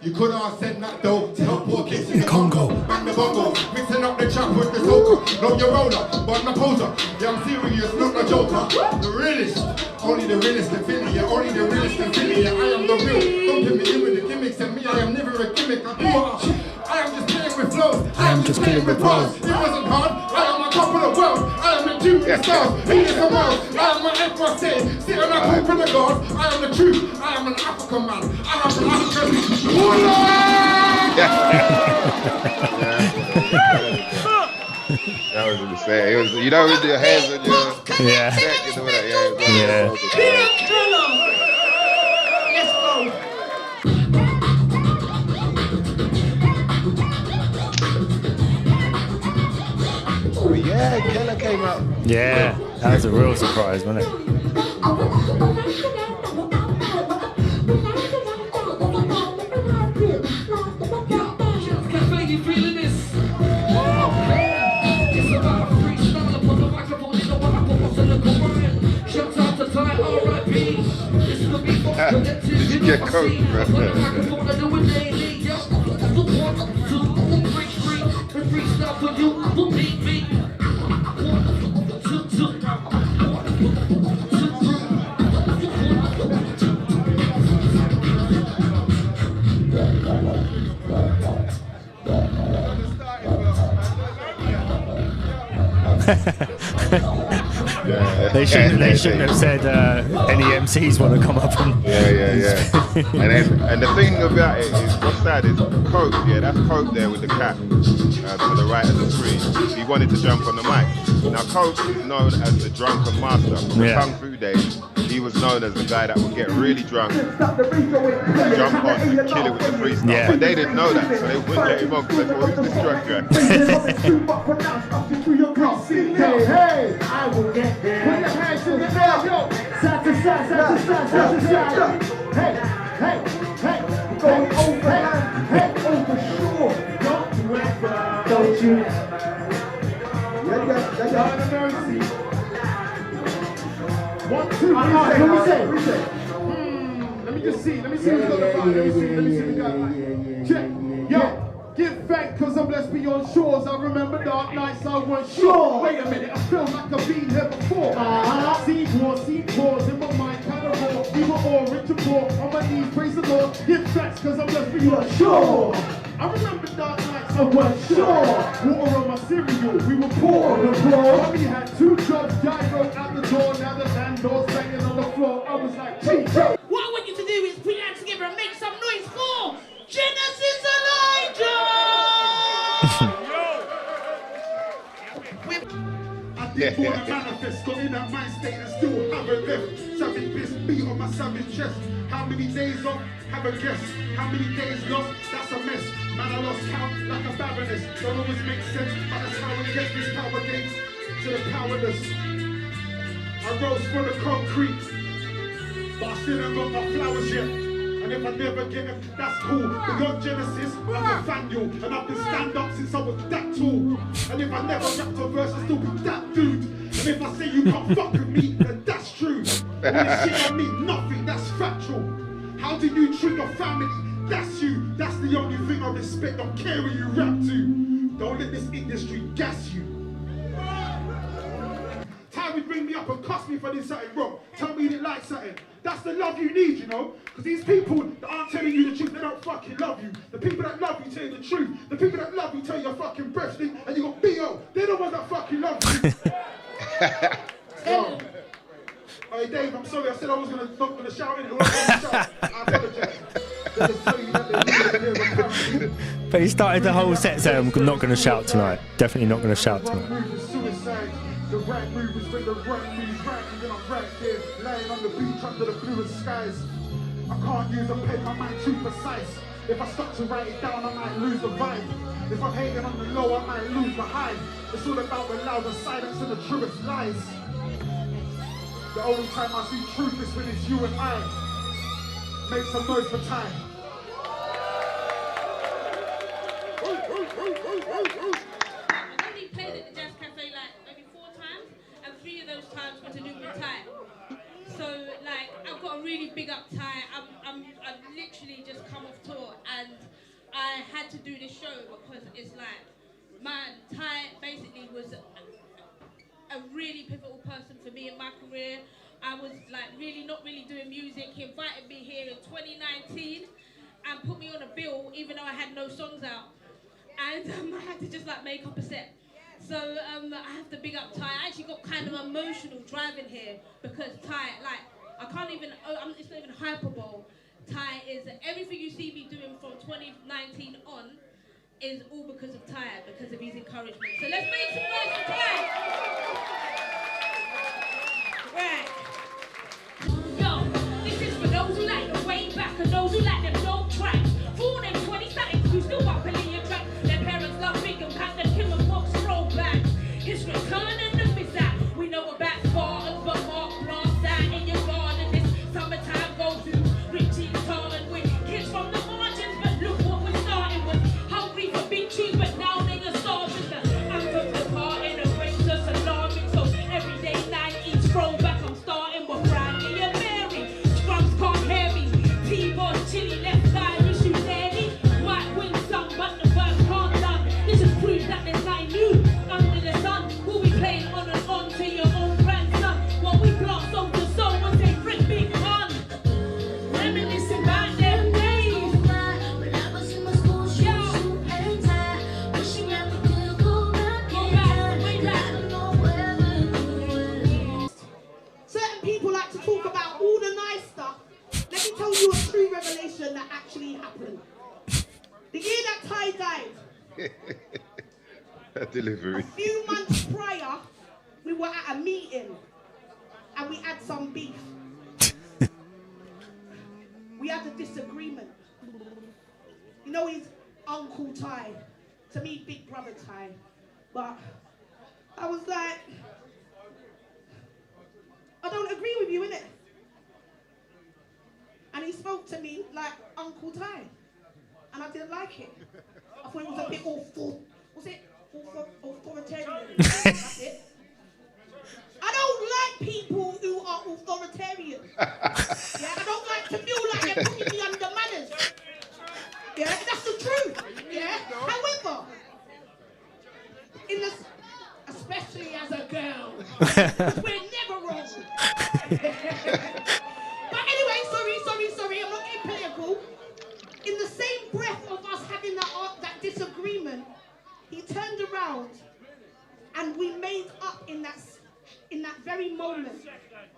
You could have sent that dough to help poor kids in the Congo. Bang the bongo, mixing up the trap with the soca. Know your roller, but my poser. Yeah, I'm serious, not a joker. The realest, only the realest can feel it. Yeah, only the realest can feel it. Yeah, I am the real. Don't put me in with the gimmicks, and me, I am never a gimmick. I am just playing with flows. I am just playing with bars. It wasn't hard. I am on top of the world. I am the dude in stars. He is the world. I am my Edward say. Sit on a hoop in the God. I am the truth. I am an African man. I am an African. That was insane. It was, you know, with your hands on your Yeah. neck, you know that. Yeah. Let's go. Oh yeah, Killer came out. Yeah, that was a real surprise, wasn't it? Cafe, you feeling this? It's about freestyle upon the microphone. You know what I put what's in the Korean. Shouts out to Ty, R.I.P. This is the beat box collective. You know Get what I coke, see. bro. Upon the microphone, I do it daily. Yeah, the 1, 2, 3, 3. The freestyle for you, will beat me. 1, 2, 2. 1, 2, 3. They shouldn't have said any MCs want to come up and Yeah. and the thing about it is, what's sad is Coke, yeah, that's Coke there with the cat to the right of the screen. He wanted to jump on the mic. Now Coke is known as the drunken master. From the Kung Fu days, he was known as the guy that would get really drunk, jump on and kill it with the freestyle. Yeah. But they didn't know that, so they wouldn't let him on because they thought, who's this drunk guy? Hey, I will get there. Put your hands to the ground, yo. Side to side, side to side, side to side. Hey, going over, hey, over sure. Don't you ever, don't you? Yeah, mercy. 1, 2, 3, let me say. Let me see who's got the vibe. Let me see the guy. Check, yo. Give thanks cause I'm blessed beyond shores. I remember dark nights I was sure. Wait a minute, I feel like I've been here before. See wars in my mind, kind of raw. We were all rich and poor, on my knees, praise the Lord. Give thanks cause I'm blessed beyond shore. I remember dark nights I was sure. Water on my cereal, we were poor. Mommy had 2 jobs, gyro out the door. Now the landlord's banging on the floor. I was like, gee, What I want you to do is put your hands together and make some noise for Genesis Elijah! I did want to manifest, got in that mind state and still haven't left. Savage bliss, beat on my savage chest. How many days off? Have a guess. How many days lost? That's a mess. Man, I lost count like a baroness. Don't always make sense, but that's how it gets. This power gates to the powerless. I rose from the concrete, but I still haven't got my flowers yet. And if I never get it, that's cool. Beyond Genesis, I'm Nathaniel. And I've been stand up since I was that tall. And if I never rapped a verse, I'll still be that dude. And if I say you can't fuck with me, then that's true. All this shit don't mean nothing, that's factual. How do you treat your family? That's you. That's the only thing I respect. Don't care who you rap to. Don't let this industry gas you. Time would bring me up up and cuss me for doing something wrong. Tell me you didn't like something. That's the love you need, you know? Because these people that aren't telling you the truth, they don't fucking love you. The people that love you tell you the truth. The people that love you tell you your fucking breath stink and you got B.O. They're the ones that fucking love you. Yo. Hey Dave, I'm sorry, I said I was not gonna shout in. I apologize. But he started the whole set saying, I'm not going to shout tonight. Definitely not going to shout tonight. The right move is when the right moves right, and then I'm right there, lying on the beach under the bluest skies. I can't use a pen, my mind too precise. If I stop to write it down, I might lose the vibe. If I'm hating on the low, I might lose the high. It's all about the loud, the silence, and the truest lies. The only time I see truth is when it's you and I. Make some noise for time. I've only played at the Jazz Cafe like maybe 4 times, and 3 of those times were to do with Ty. So like I've got a really big up Ty. I've literally just come off tour and I had to do this show because it's like, man, Ty basically was a really pivotal person for me in my career. I was like not really doing music. He invited me here in 2019 and put me on a bill even though I had no songs out. And I had to just like make up a set. So I have to big up Ty. I actually got kind of emotional driving here because Ty, like, I can't even, it's not even hyperbole. Ty is, everything you see me doing from 2019 on is all because of Ty, because of his encouragement. So let's make some noise for Ty. Right. Yo, this is for those who like the way back and those who like them dope tracks. For them 20-somethings who still up in your track. Their parents love big and pack them Kim and Fox throwback. His return and the mishap. We know about Spartans, but Mark Ross out in your garden. This summertime goes to Richie Tartan with kids from the margins. But look what we're starting with. Hungry for big cheese, but now they are starving. I'm from the party and the brings us alarming. So every day night each throwback. I'm starting with Brandy and Mary. Scrums can't hear me. T-Boss, chili, left side, issue daily. Might win some, but the verse can't done. This is proof that there's nothing new under the sun. We'll be playing on and on to your own grandson. What we blast soul to soul and say Rick Big Pun. Reminiscing about them days. When I was in my school shoes and tie, wishing I could go back in time. And I don't know where we were. Certain people like to talk about all the nice stuff. Let me tell you a true revelation that actually happened. The year that Ty died, That delivery. a few months prior, we were at a meeting and we had some beef. We had a disagreement. You know, he's Uncle Ty. To me, Big Brother Ty. But I was like, I don't agree with you, innit? And he spoke to me like Uncle Ty. And I didn't like it. I thought it was a bit awful. Was it? Authoritarian. That's it. I don't like people who are authoritarian. Yeah, I don't like to feel like they're putting me under manners. Yeah, that's the truth. Yeah. However, especially as a girl, we're never wrong. But anyway, sorry, I'm not getting political. In the same breath of us having that disagreement, he turned around and we made up in that very moment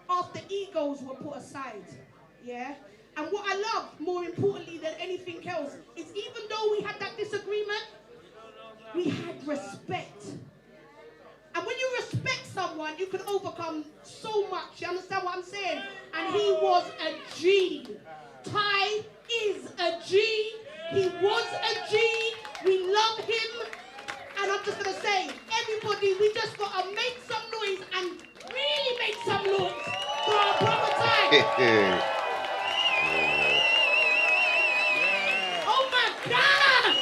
after egos were put aside. Yeah? And what I love more importantly than anything else is even though we had that disagreement, we had respect. And when you respect someone, you can overcome so much. You understand what I'm saying? And he was a G. Ty is a G. He was a G. We love him. And I'm just going to say, everybody, we just got to make some noise and really make some noise for our brother Ty. Oh my God!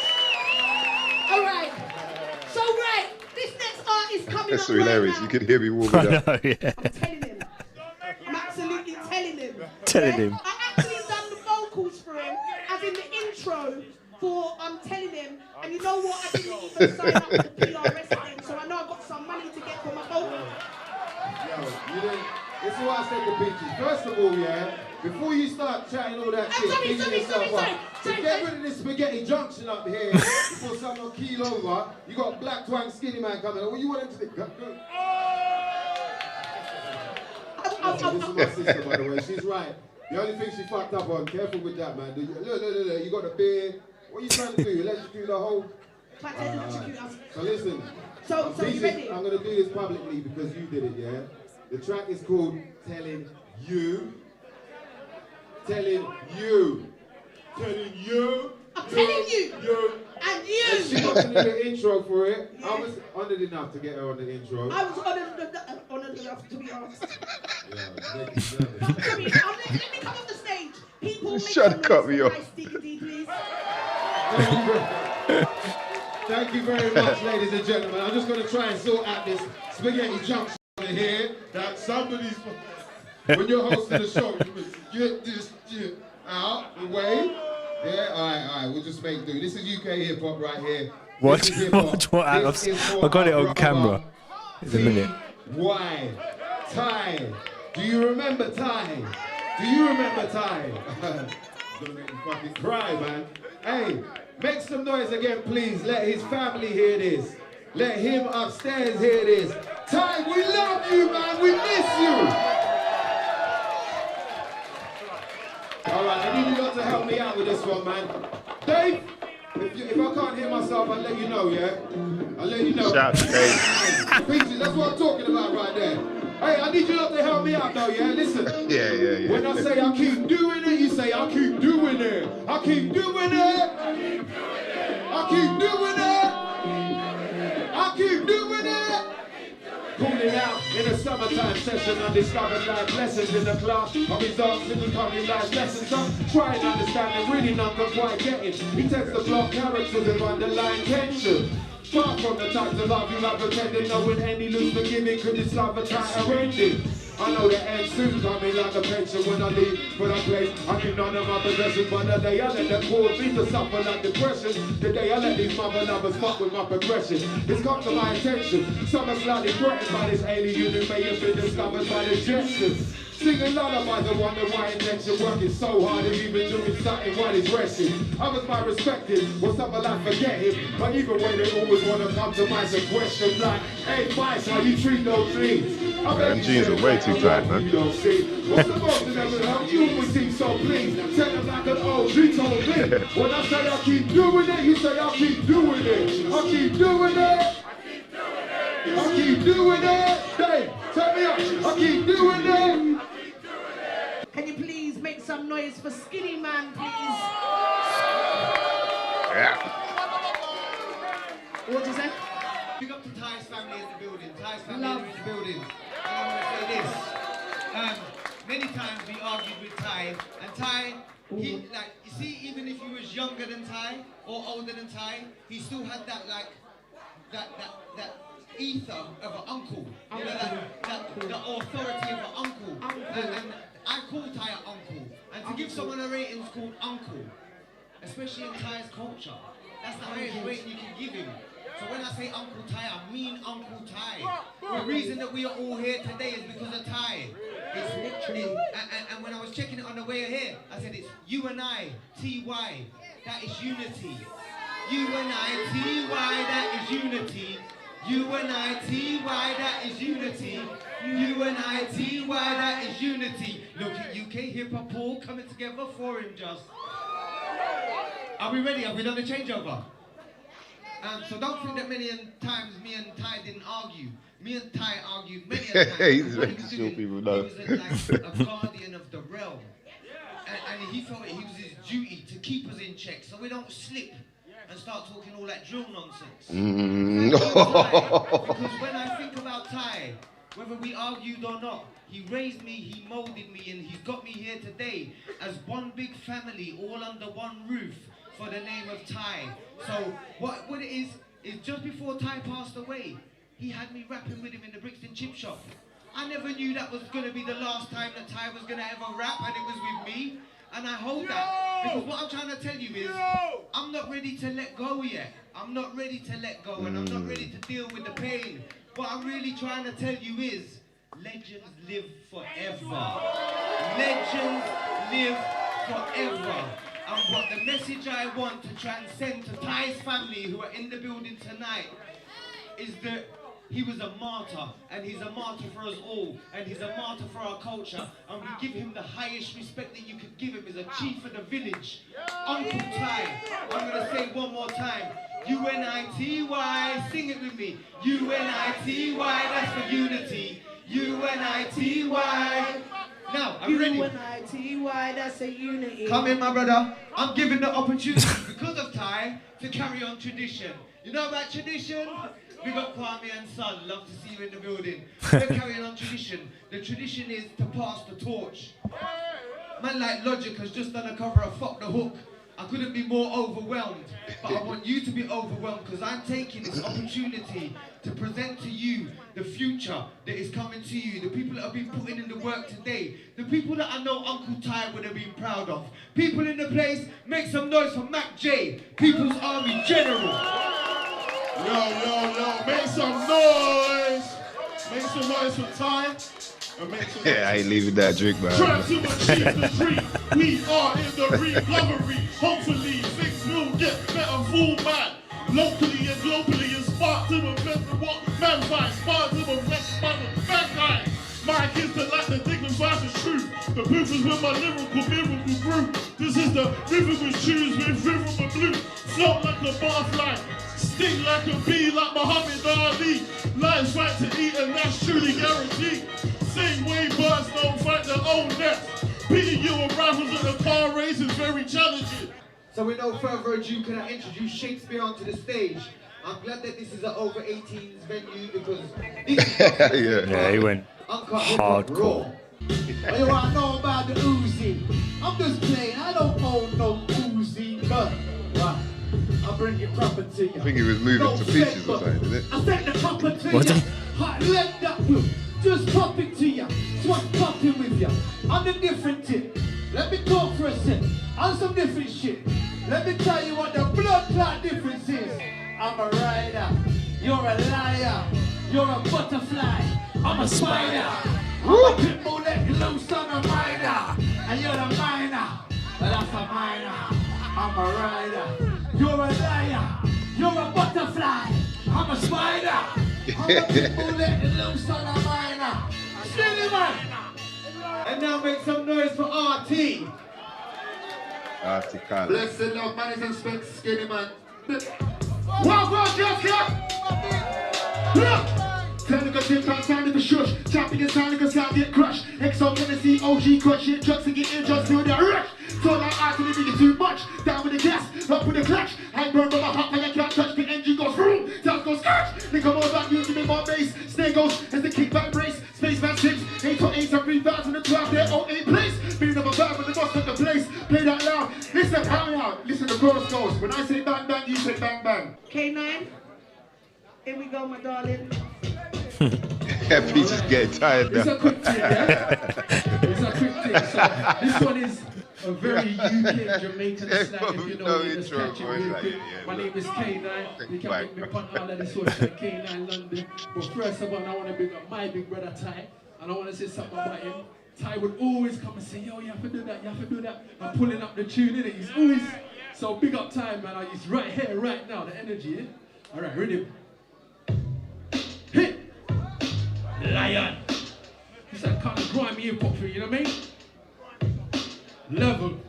All right. So, right, this next artist coming That's up so right hilarious. now. You can hear me warming I up. know, yeah. I'm telling him. I'm absolutely telling him. Telling him. I actually done the vocals for him, as in the intro for I'm telling him. And you know what? I didn't even sign up for the PRS thing, so I know I got some money to get for my vocals. Yo, you didn't This is what I said to Peaches. First of all, yeah, before you start chatting all that shit, digging yourself up, to get rid of this spaghetti junction up here before someone keel over, you got Black Twang Skinny Man coming. What you want him to do? This is my sister, by the way. She's right. The only thing she fucked up on, careful with that, man. Look, you got a beer. What are you trying to do? Electrocute the whole... So listen, So you ready? I'm going to do this publicly because you did it, yeah? The track is called Telling You. Telling You. Telling You. I'm telling you. You. And you. And she got to do the intro for it. Yeah. I was honored enough to get her on the intro. I was honored enough to be asked. Yeah, let me come off the stage. People make Shut some cut noise me for off. MysDiggi, please. Thank you very much, ladies and gentlemen. I'm just going to try and sort out this spaghetti junction over here that somebody's... When you're hosting the show, you get this shit out the way. Yeah, all right. We'll just make do. This is UK hip hop right here. Watch what Alex. I got it on camera. It's a minute. Why? Ty. Do you remember Ty? Do you remember Ty? Gonna make me fucking cry, man. Hey, make some noise again, please. Let his family hear this. Let him upstairs hear this. Ty, we love you, man. We miss you. All right, I need you lot to help me out with this one, man. Dave, if I can't hear myself, I'll let you know, yeah? I'll let you know. Shout to Dave. Peaches, that's what I'm talking about right there. Hey, I need you lot to help me out though, yeah? Listen. Yeah. When I say I keep doing it, you say I keep doing it. I keep doing it. I keep doing it. I keep doing it. Cooling out in a summertime session, I discovered life lessons in the class. Of results in the coming life lessons. I'm trying to understand and really not quite getting. He tends to block characters with underlying tension. Far from the types of love you have pretending, knowing any loose forgiving could discover tighter ending. I know the end soon coming like a pension when I leave for that place. I keep none of my possessions, but the day I let them cause me to suffer like depression. The day I let these mother lovers fuck with my progression. It's come to my attention. Some are slightly threatened by this alien who may have been discovered by the Jetsons. Singing lullabies, I wonder why intention working so hard and even doing something while he's resting. Others might respect him, or some like forget him. But even when they always want to come to mind some questions like, hey, Mice, how you treat those things? Them jeans are way too tight, man. You don't see. What's the most of them that help you always seem so pleased? Tell them like an OG told me. When I say I keep doing it, you say I keep doing it. I keep doing it. I keep doing it. Dave, turn me up. I keep doing it. Can you please make some noise for Skinny Man, please? Yeah. What'd you say? Big up to Ty's family in the building. Ty's family in the building. And I want to say this. Many times we argued with Ty, and Ty, he like you see, even if he was younger than Ty or older than Ty, he still had that like that ether of an uncle. You know, the authority of an uncle. And I call Ty an uncle. And to give someone a rating is called uncle, especially in Ty's culture. That's the highest rating you can give him. So when I say Uncle Ty, I mean Uncle Ty. The reason that we are all here today is because of Ty. It's literally, and when I was checking it on the way here, I said it's you and I, T-Y, that is unity. You and I, T-Y, that is unity. You and I, T-Y, that is unity. You and I, T-Y, that is unity. Look at UK hip-hop all coming together for him just. Are we ready? Have we done the changeover? So don't think that many times me and Ty didn't argue. Me and Ty argued many times. He's making sure people know. He was like a guardian of the realm. And he felt it was his duty to keep us in check so we don't slip and start talking all that drill nonsense. Because when I think about Ty, whether we argued or not, he raised me, he molded me, and he's got me here today as one big family, all under one roof for the name of Ty. So what it is just before Ty passed away, he had me rapping with him in the Brixton Chip Shop. I never knew that was going to be the last time that Ty was going to ever rap, and it was with me. And I hold that, because what I'm trying to tell you is, I'm not ready to let go yet. I'm not ready to let go, and I'm not ready to deal with the pain. What I'm really trying to tell you is, legends live forever. Legends live forever. And what the message I want to transcend to Ty's family who are in the building tonight is that he was a martyr, and he's a martyr for us all, and he's a martyr for our culture, and we give him the highest respect that you could give him as a chief of the village. Uncle Ty, I'm going to say it one more time. UNITY, sing it with me. UNITY, that's for unity. UNITY. Now, I'm ready. UNITY, that's a unity. Come in, my brother. I'm giving the opportunity because of Ty to carry on tradition. You know about tradition? We got Kwame and Son. Love to see you in the building. We're carrying on tradition. The tradition is to pass the torch. Man like Logic has just done a cover of Fuck the Hook. I couldn't be more overwhelmed, but I want you to be overwhelmed because I'm taking this opportunity to present to you the future that is coming to you, the people that have been putting in the work today, the people that I know Uncle Ty would have been proud of. People in the place, make some noise for Mac J, People's Army General. Yo, make some noise. Make some noise for Ty. Yeah, I ain't leaving that drink, man. Try to achieve the dream. We are in the recovery. Hopefully, things will get better for man. Locally and globally, inspired to remember what man finds. Inspired to remember mankind. My kids that like the dignified is true. The proof is with my lyrical miracle brew. This is the rhythm we choose with rhythm and blue. Float like a butterfly. Sting like a bee, like Muhammad Ali. Life's right to eat, and that's truly guaranteed. Same way birds don't fight their own nest. Beating you and rivals in a car race is very challenging. So with no further ado, can I introduce Shakespeare onto the stage? I'm glad that this is an over 18s venue because this is Yeah, he went hardcore. What you want to know about the Uzi? I'm just playing, I don't own no Uzi, but I'll bring it proper to you. I think he was moving to pieces or something, isn't it? I sent the proper to What? you. Hot, let that do. Just pop it to you. So I'm popping with you. I'm the different tip. Let me talk for a sec. On some different shit. Let me tell you what the blood clot difference is. I'm a rider. You're a liar. You're a butterfly. I'm a spider. I'm a pit bull let loose on a miner. And you're a miner. But that's a miner. I'm a rider. You're a liar. You're a butterfly. I'm a spider. I'm a pit bull let loose on a miner. Steady man. And now make some noise for RT. Article. Blessed love, man, is in specs, skinny man. Well, just look! Technical tip, time to shush. Chopping and sounding a sound get crushed. Exo Tennessee, OG crush shit, trucks and get in, just feel that rush. So like I can make it too much. Down with the gas, up with the clutch. I burn by my heart like I can't touch. The engine goes vroom, sounds goes scratch. They come on back, you give me more bass. Snare goes as the kickback brace. Spaceman 6, 8 to 8, 3,012, they're all 8 place. Beat number 5 with the boss at the place. Play that loud. Listen, how loud? Listen, the chorus goes. When I say bang bang, you say bang bang. K9, here we go, my darling. He's just getting tired It's now. a quick thing, yeah? It's a quick thing. So this one is a very UK Jamaican slang, if you know it. Just catch it real quick. My name is K9. You can make me on all of the social K9 London. But first of all, I want to big up my big brother Ty. And I want to say something about him. Ty would always come and say, yo, you have to do that, you have to do that. I'm pulling up the tune, innit? He's always, so big up Ty, man. He's right here, right now, the energy, eh? All right, ready? Hit! Lion! It's that kind of grimy hip-hop thing, you know what I mean? Level.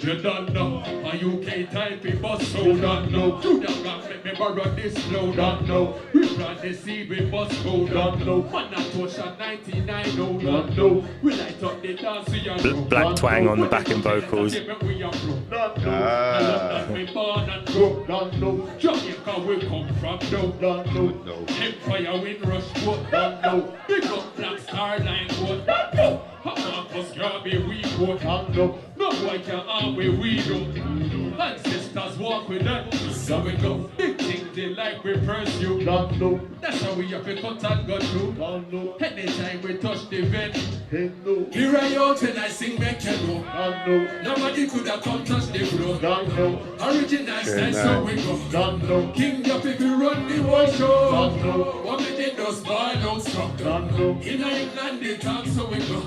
You don't know, a UK type of bus, so don't know. You don't got make me borrow this flow, don't know. We run the sea, we bus, go, don't know. Man, I touch a 99, no, don't know. We light up the dance, we are Black twang on the backing vocals. Don't know. Jamaica we come from, don't know. Empire wind rush, don't know. Big up Black Star Line, don't know. Marcus Garvey, we don't know. No boy can arm where we don't. Ancestors walk with us. So we go big things they like we pursue. Don't know. That's how we have to cut and go through. Don't know. Anytime we touch the vent. Here I out and I sing make you know. Don't know. Nobody could have come touch the floor. Don't know. Original style so we go. Don't know. King of if you run the whole show. Don't know. What we did do just buy no struck. In England, the talk, so we go.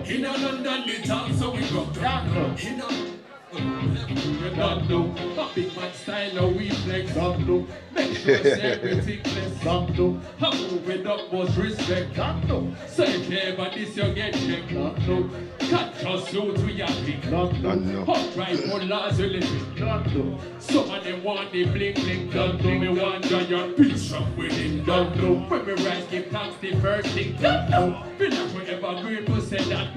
In London, the talk, so we go. You don't know, but big man style or we flex. Don't know, make sure everything flex. Don't know, how move it up was respect. Don't know, so if you ever this you get checked. Don't know, can't just suit we are pick. Don't know, hot right for laws you live. Don't know, some of them want the bling bling. Don't know, me want giant peace from within. Don't know, when we rise give thanks the first thing. Don't know, we not forever grateful say that.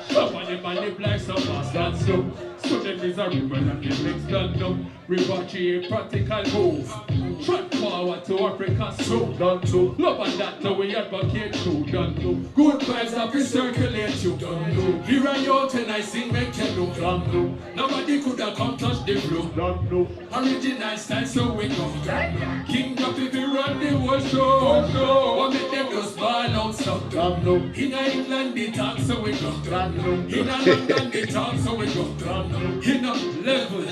Some of them live like some bastard so. So them is a river and the next done up. River a practical move. Track forward to Africa, so done to. Love and that the we advocate to, done to. Good vibes that we circulate you, done to. Here I out and I sing make you know, done to. Nobody could have come touch the flow, done to. Original style so we go. King up if you run the whole show. What make them just ball out stuff, done to. In England the talk so we go, done to. In London the talk so we go, done to. In a level.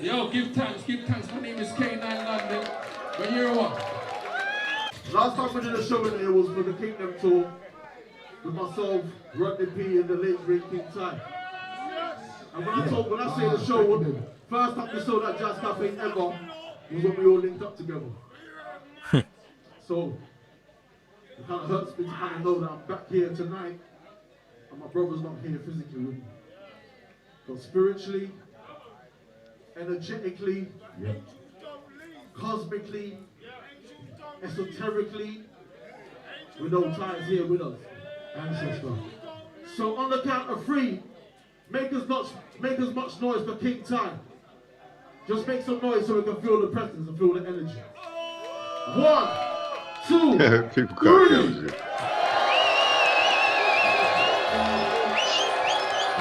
Yo, give thanks. My name is K9 London. But you're what? Last time we did a show in here was for the Kingdom Tour with myself, Rodney P, and the late great King Ty. And when I say the show, first time we saw that Jazz Cafe ever was when we all linked up together. So it kind of hurts me to kind of know that I'm back here tonight and my brother's not here physically with me. But spiritually, energetically, cosmically, esoterically, we know Ty is here with us, ancestor. So on the count of 3, make as much noise for King Ty. Just make some noise so we can feel the presence and feel the energy. 1, 2, People can't 3. count you.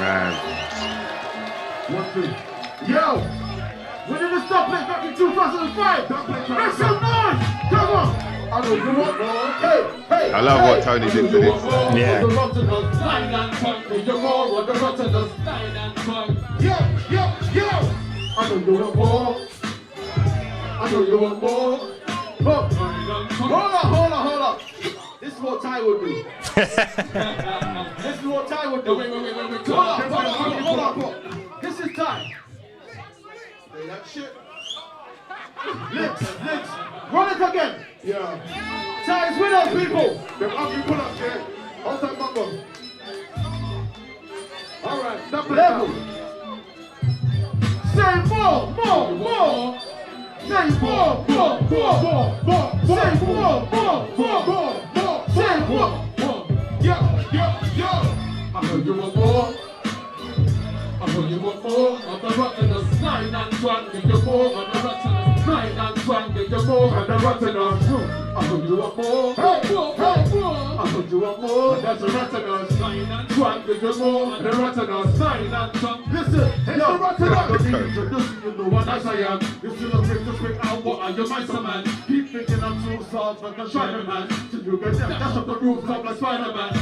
Man. 1, 2. Yo! We did a stop play back in 2005! Make some noise! Come on! I know you want more. Hey! I love what Tony did to this. Yeah. Yo! I know you want more. I know you want more. Look. Hold on. This is what Ty would do. This is what Ty would do. Wait. Hold on. This is Ty. Say that shit. Lips. Run it again. Yeah. Ty is with us, people. Them ugly pull-ups, yeah. Hold that number. All right. Double level. Say more. Say more. Say more. Say more. Yo. I heard you want more. I heard you want more. On the rottenness, 9 and 1, give you more. On the rottenness, 9 and 1, give you more. On the rottenness, I heard you want more. I heard you want more. That's the rottenness, 9 and 1, give you more. On the rottenness, 9 and 1. Listen, it's the rottenness. You know what I am. You still a break to speak out. What are you, my man? Keep thinking I'm too soft like a Spider-Man. Till you get them, dash up the rooftop like Spider-Man.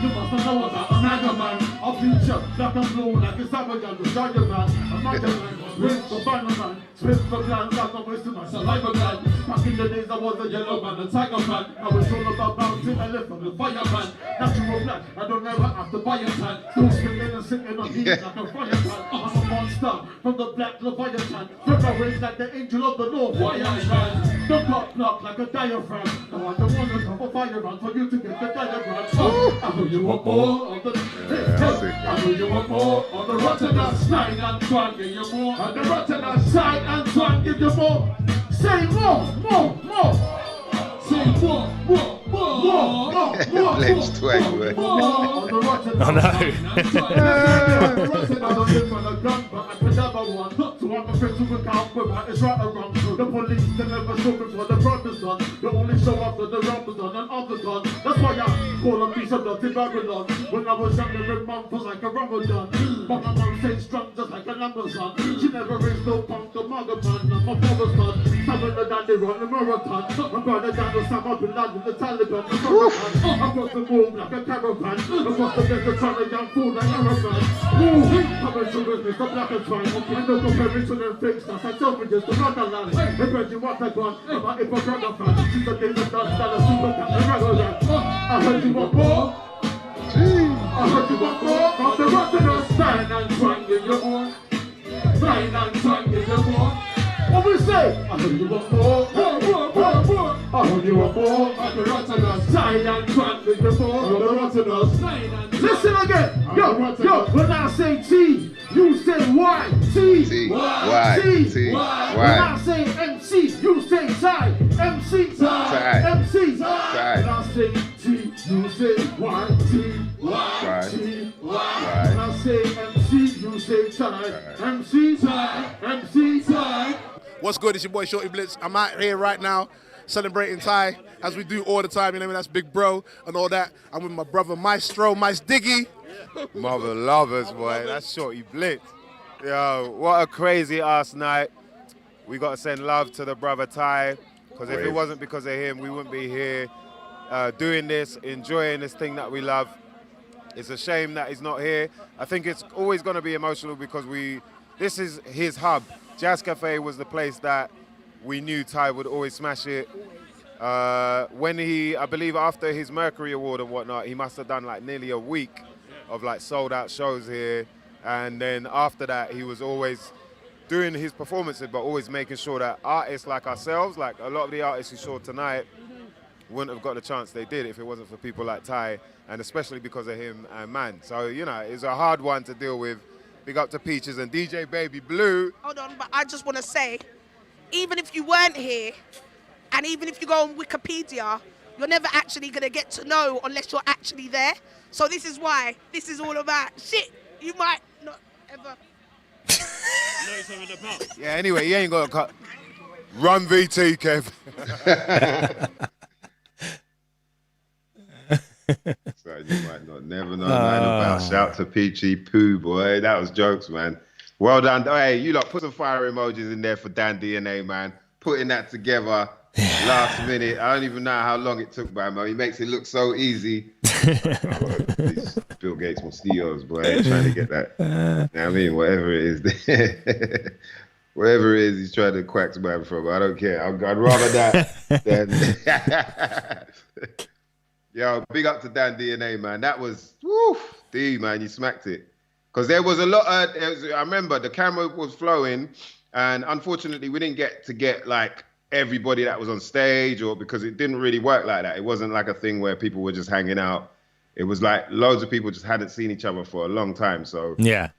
You must know about a mega man. I'll beat you like a blue, like a Sabayan, the Tiger Man. A mega man, rinse for final man. Spit for plans, like I'm wasting my saliva man. Back in the days I was a yellow man, a tiger man. I was all about bouncing and left from the fireman. Natural black, I don't ever have to buy a tan. Still swinging and singing on heat like a fireman. I'm a monster from the black Leviathan. Flip my wings like the angel of the North. Why I man? The clock block like a diaphragm. Now I don't want to come a fireman for you to get the diagram. I know you want more on the I know you want more on the rottenness. 9 and 1, give you more on the rottenness. 9 and 1, give you more. Say more. Say more. Let's twang, man. I know. The police they never show before the brothers done. They only show up when the robbers done and other done. That's why I call a piece of dirty Babylon. When I was younger, every month was like a Ramadan. But my mom stayed strong just like an Amazon. She never raised no punk or mother man. I'm my father's son. Some of the they run the marathon. My brother down the Osama bin Laden, the Taliban, the Across the moon like a caravan. Across the desert trying to young fool like Araban. Coming to business, the black and white. I know comparing to them fakes, that's a self-reduced, the not a lie. They grudge you what I want, I'm a hypocrite. Since the days of dance, that a super cat, the regular. I heard you want more. I heard you want more. From the rotten stand and twang in your own. Stand and twang in your own. What we say? I heard you want more. I heard you want more. From the rotten stand and twang in your own. From the rotten stand. Listen again. Yo, when I say T, you say Y. T, Y, T, Y. When I say MC, you say Ty. MC, Ty. MC, Ty. When I say T, you say Y. T, Y. T, Y. When I say MC, you say Ty. MC, Ty. MC, Ty. What's good? It's your boy Shorty Blitz. I'm out here right now celebrating Ty as we do all the time. You know what I mean? That's Big Bro and all that. I'm with my brother MysDiggi. Mother lovers, boy. That's Shorty Blitz. Yo, what a crazy ass night. We got to send love to the brother Ty, because if it wasn't because of him, we wouldn't be here doing this, enjoying this thing that we love. It's a shame that he's not here. I think it's always going to be emotional because this is his hub. Jazz Cafe was the place that we knew Ty would always smash it. When I believe after his Mercury Award and whatnot, he must have done like nearly a week of like sold out shows here. And then after that, he was always doing his performances, but always making sure that artists like ourselves, like a lot of the artists you saw tonight, wouldn't have got the chance they did if it wasn't for people like Ty, and especially because of him and Man. So, you know, it's a hard one to deal with. Big up to Peaches and DJ Baby Blue. Hold on, but I just want to say, even if you weren't here, and even if you go on Wikipedia, you're never actually going to get to know unless you're actually there. So this is why this is all about shit. You might not ever. Yeah, anyway, you ain't got to cut. Run VT, Kev. So you might not never know man about. Shout to Peachy Poo, boy. That was jokes, man. Well done. Hey, you lot put some fire emojis in there for Dan DNA, man. Putting that together last minute. I don't even know how long it took, man. He makes it look so easy. These Bill Gates mosquitoes, boy. Trying to get that. You know what I mean? Whatever it is. Whatever it is he's trying to quack man from. I don't care. I'd rather that than... Yo, big up to Dan DNA, man. That was, woo, D, man, you smacked it. Because there was a lot of, I remember the camera was flowing, and unfortunately we didn't get like everybody that was on stage, or because it didn't really work like that. It wasn't like a thing where people were just hanging out. It was like loads of people just hadn't seen each other for a long time. So yeah,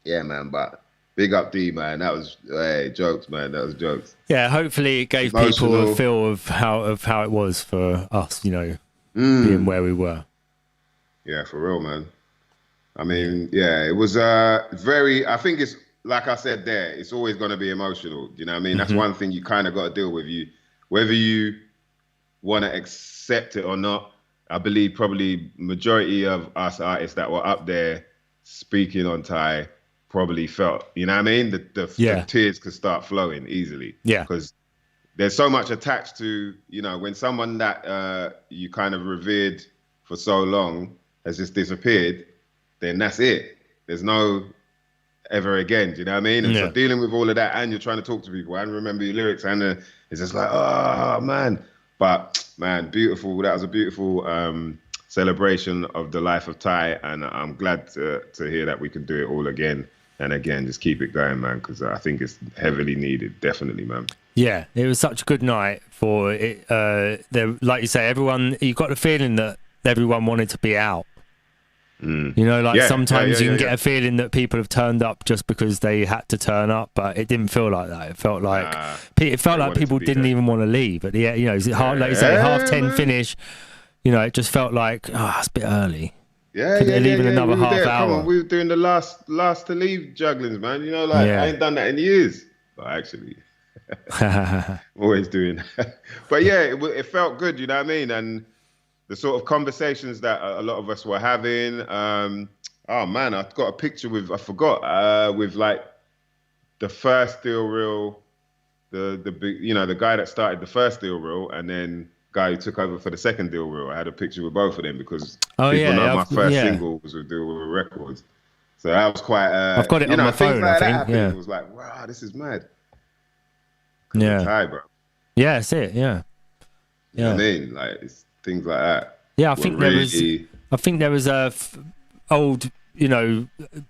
man. But big up D, man. That was jokes, man. That was jokes. Yeah, hopefully it gave people a feel of how it was for us, you know, being where we were. Yeah, for real, man. I mean, yeah, it was very. I think it's like I said there. It's always going to be emotional. You know what I mean? That's one thing you kind of got to deal with. Whether you want to accept it or not. I believe probably majority of us artists that were up there speaking on Ty probably felt, you know what I mean? The tears could start flowing easily. Yeah. Because there's so much attached to, you know, when someone that you kind of revered for so long has just disappeared, then that's it. There's no ever again, do you know what I mean? And so dealing with all of that, and you're trying to talk to people and remember your lyrics, and it's just like, oh, man. But, man, beautiful. That was a beautiful celebration of the life of Ty, and I'm glad to hear that we can do it all again and again. Just keep it going, man, because I think it's heavily needed, definitely, man. Yeah, it was such a good night for it. Like you say, everyone, you got the feeling that everyone wanted to be out. You know, like sometimes you can get a feeling that people have turned up just because they had to turn up, but it didn't feel like that. It felt like people didn't even want to leave at the end. You know, like you say, 10:30 finish. You know, it just felt like, it's a bit early. Leaving another half hour. Come on, we were doing the last to leave jugglings, man. You know, like I ain't done that in years. But actually, always doing. But yeah, it felt good. You know what I mean? And the sort of conversations that a lot of us were having. Oh man, I've got a picture with with like the first Steel Reel, the guy that started the first Steel Reel, and then guy who took over for the second Steel Reel. I had a picture with both of them because people know my first single was with Steel Reel Records. So that was quite. I've got it on my things phone, like I that think, happened. yeah. It was like, wow, this is mad. Yeah. Thai, bro. Yeah, that's it. Yeah. You know what I mean? Like it's things like that. Yeah, I were think really... there was old,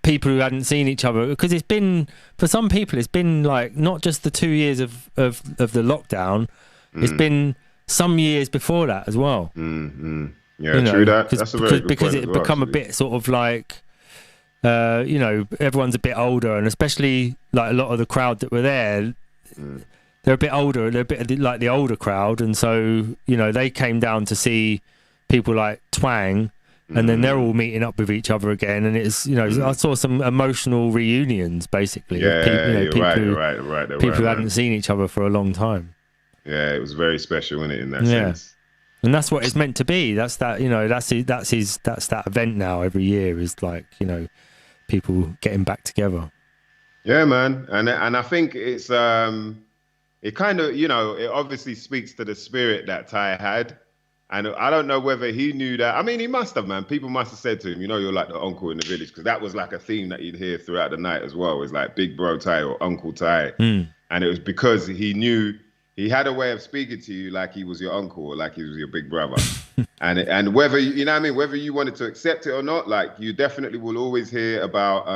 people who hadn't seen each other, because it's been, for some people, it's been like not just the 2 years of the lockdown, it's been some years before that as well. Yeah, true that. That's a very good because point it as well, become a actually. bit sort of like, everyone's a bit older, and especially like a lot of the crowd that were there, they're a bit older, they're a bit like the older crowd, and so they came down to see people like Twang, and then they're all meeting up with each other again, and it's I saw some emotional reunions basically. Yeah, of people, you're right. People who hadn't seen each other for a long time. Yeah, it was very special, wasn't it, in that Yeah. sense? And that's what it's meant to be. That's that that's that event now every year, is like people getting back together. Yeah, man, and I think it's it kind of it obviously speaks to the spirit that Ty had, and I don't know whether he knew that. I mean, he must have, man. People must have said to him, you're like the uncle in the village, because that was like a theme that you'd hear throughout the night as well. It was like Big Bro Ty or Uncle Ty, and it was because he knew. He had a way of speaking to you like he was your uncle or like he was your big brother. and whether, whether you wanted to accept it or not, like you definitely will always hear about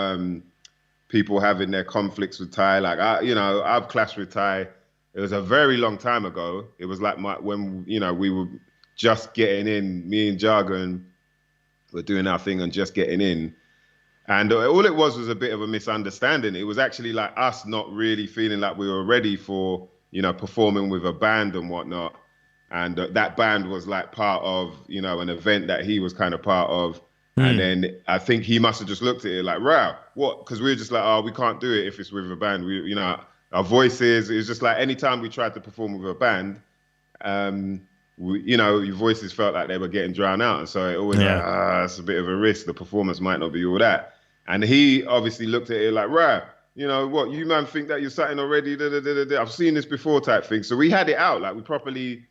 people having their conflicts with Ty. Like, I've clashed with Ty. It was a very long time ago. It was like when we were just getting in, me and Jargon were doing our thing and just getting in. And all it was a bit of a misunderstanding. It was actually like us not really feeling like we were ready for, performing with a band and whatnot. And that band was like part of, an event that he was kind of part of. And then I think he must have just looked at it like, wow, what? Because we were just like, oh, we can't do it if it's with a band. We, our voices, it was just like anytime we tried to perform with a band, your voices felt like they were getting drowned out. And so it always it's a bit of a risk. The performance might not be all that. And he obviously looked at it like, right, what, you man think that you're something already? I've seen this before type thing. So we had it out, like we properly,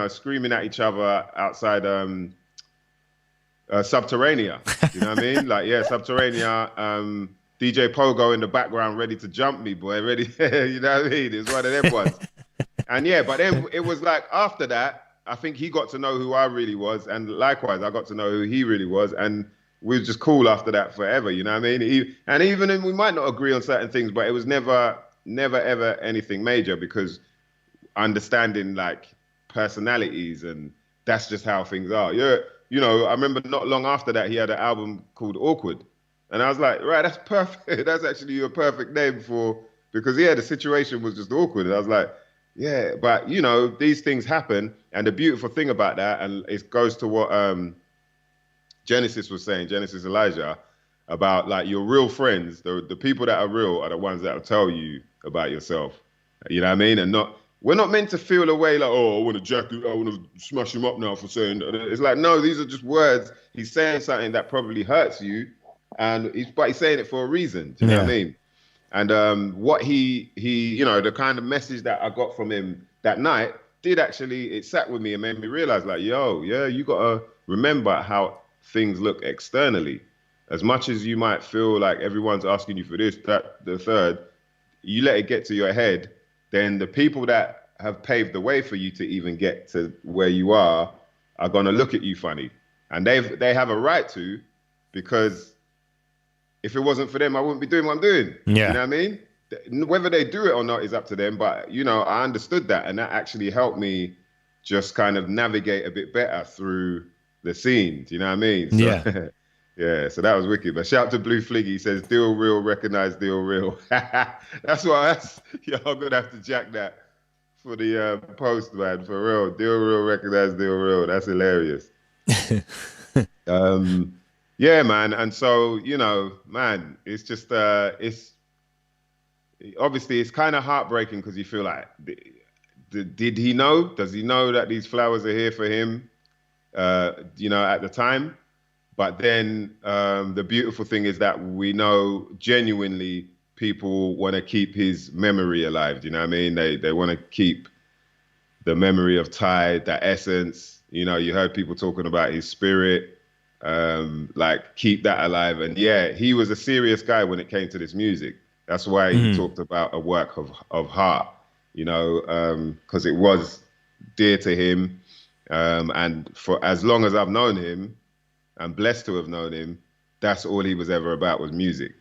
screaming at each other outside Subterranea. You know what I mean? Like, yeah, Subterranea, DJ Pogo in the background ready to jump me, boy. Ready, you know what I mean? It's one of them ones. And yeah, but then it was like after that, I think he got to know who I really was. And likewise, I got to know who he really was. And we were just cool after that forever, you know what I mean? And even if we might not agree on certain things, but it was never ever anything major, because understanding like personalities, and that's just how things are. Yeah, I remember not long after that, he had an album called Awkward. And I was like, right, that's perfect. That's actually a perfect name because the situation was just awkward. And I was like, yeah, but these things happen. And the beautiful thing about that, and it goes to what Genesis was saying, Genesis Elijah, about like your real friends, the people that are real are the ones that will tell you about yourself. You know what I mean? And we're not meant to feel a way like, oh, I want to smash him up now for saying that. It's like, no, these are just words. He's saying something that probably hurts you, but he's saying it for a reason. Do you know what I mean? And what he the kind of message that I got from him that night it sat with me and made me realize like, yo, yeah, you got to remember how things look externally. As much as you might feel like everyone's asking you for this, that, the third, you let it get to your head, then the people that have paved the way for you to even get to where you are going to look at you funny. And they have a right to, because if it wasn't for them, I wouldn't be doing what I'm doing. Yeah. You know what I mean? Whether they do it or not is up to them. But, I understood that. And that actually helped me just kind of navigate a bit better through the scene. Do you know what I mean? So, Yeah. Yeah, so that was wicked. But shout out to Blue Fliggy. He says, deal real, recognize deal real. I'm going to have to jack that for the post, man, for real. Deal real, recognize deal real. That's hilarious. Yeah, man. And so, man, it's just, obviously it's kind of heartbreaking, because you feel like, did he know? Does he know that these flowers are here for him, at the time? But then the beautiful thing is that we know genuinely people want to keep his memory alive. Do you know what I mean? They want to keep the memory of Ty, that essence. You heard people talking about his spirit. like keep that alive. And yeah, he was a serious guy when it came to this music. That's why he talked about a work of heart, you know, because it was dear to him. And for as long as I've known him, I'm blessed to have known him, that's all he was ever about was music.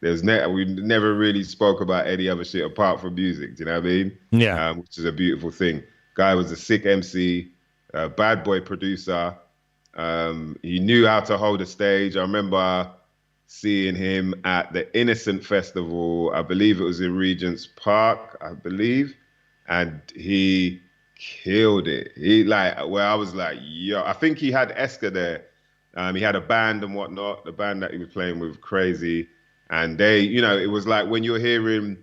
We never really spoke about any other shit apart from music. Do you know what I mean? Yeah. Which is a beautiful thing. Guy was a sick MC, a bad boy producer. He knew how to hold a stage. I remember seeing him at the Innocent Festival. I believe it was in Regent's Park, I believe. And he killed it. I was like, yo, I think he had Eska there. He had a band and whatnot. The band that he was playing with, crazy. And they, you know, it was like when you're hearing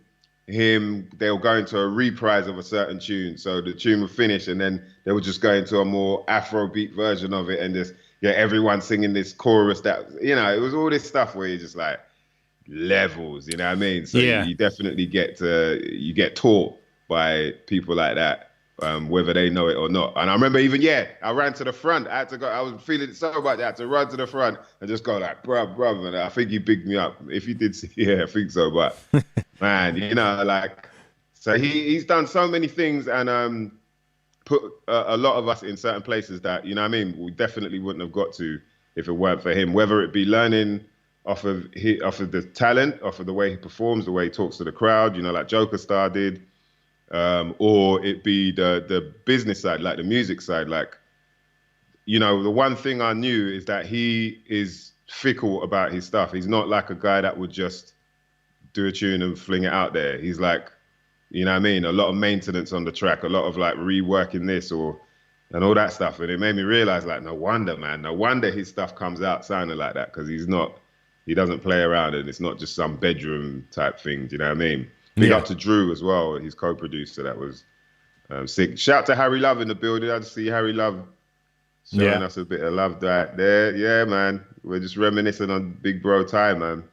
him, they'll go into a reprise of a certain tune. So the tune would finish and then they would just go into a more Afrobeat version of it and just, yeah, everyone singing this chorus that, you know, it was all this stuff where you're just like levels, you know what I mean? So you definitely you get taught by people like that. Whether they know it or not. And I remember I ran to the front. I was feeling it so much. I had to run to the front and just go like, bruv. And I think he bigged me up. If you did see, yeah, I think so. But man, you know, like, so he's done so many things and put a lot of us in certain places that, you know what I mean, we definitely wouldn't have got to if it weren't for him, whether it be learning off of the talent, off of the way he performs, the way he talks to the crowd, you know, like Joker Star did. Or it be the business side, like the music side. Like, you know, the one thing I knew is that he is fickle about his stuff. He's not like a guy that would just do a tune and fling it out there. He's like, you know what I mean? A lot of maintenance on the track, a lot of like reworking this and all that stuff. And it made me realize, like, no wonder his stuff comes out sounding like that, because he doesn't play around and it's not just some bedroom type thing. Do you know what I mean? Big up to Drew as well, his co-producer. That was sick. Shout to Harry Love in the building. I just see Harry Love showing us a bit of love there. Yeah, man. We're just reminiscing on Big Bro time, man.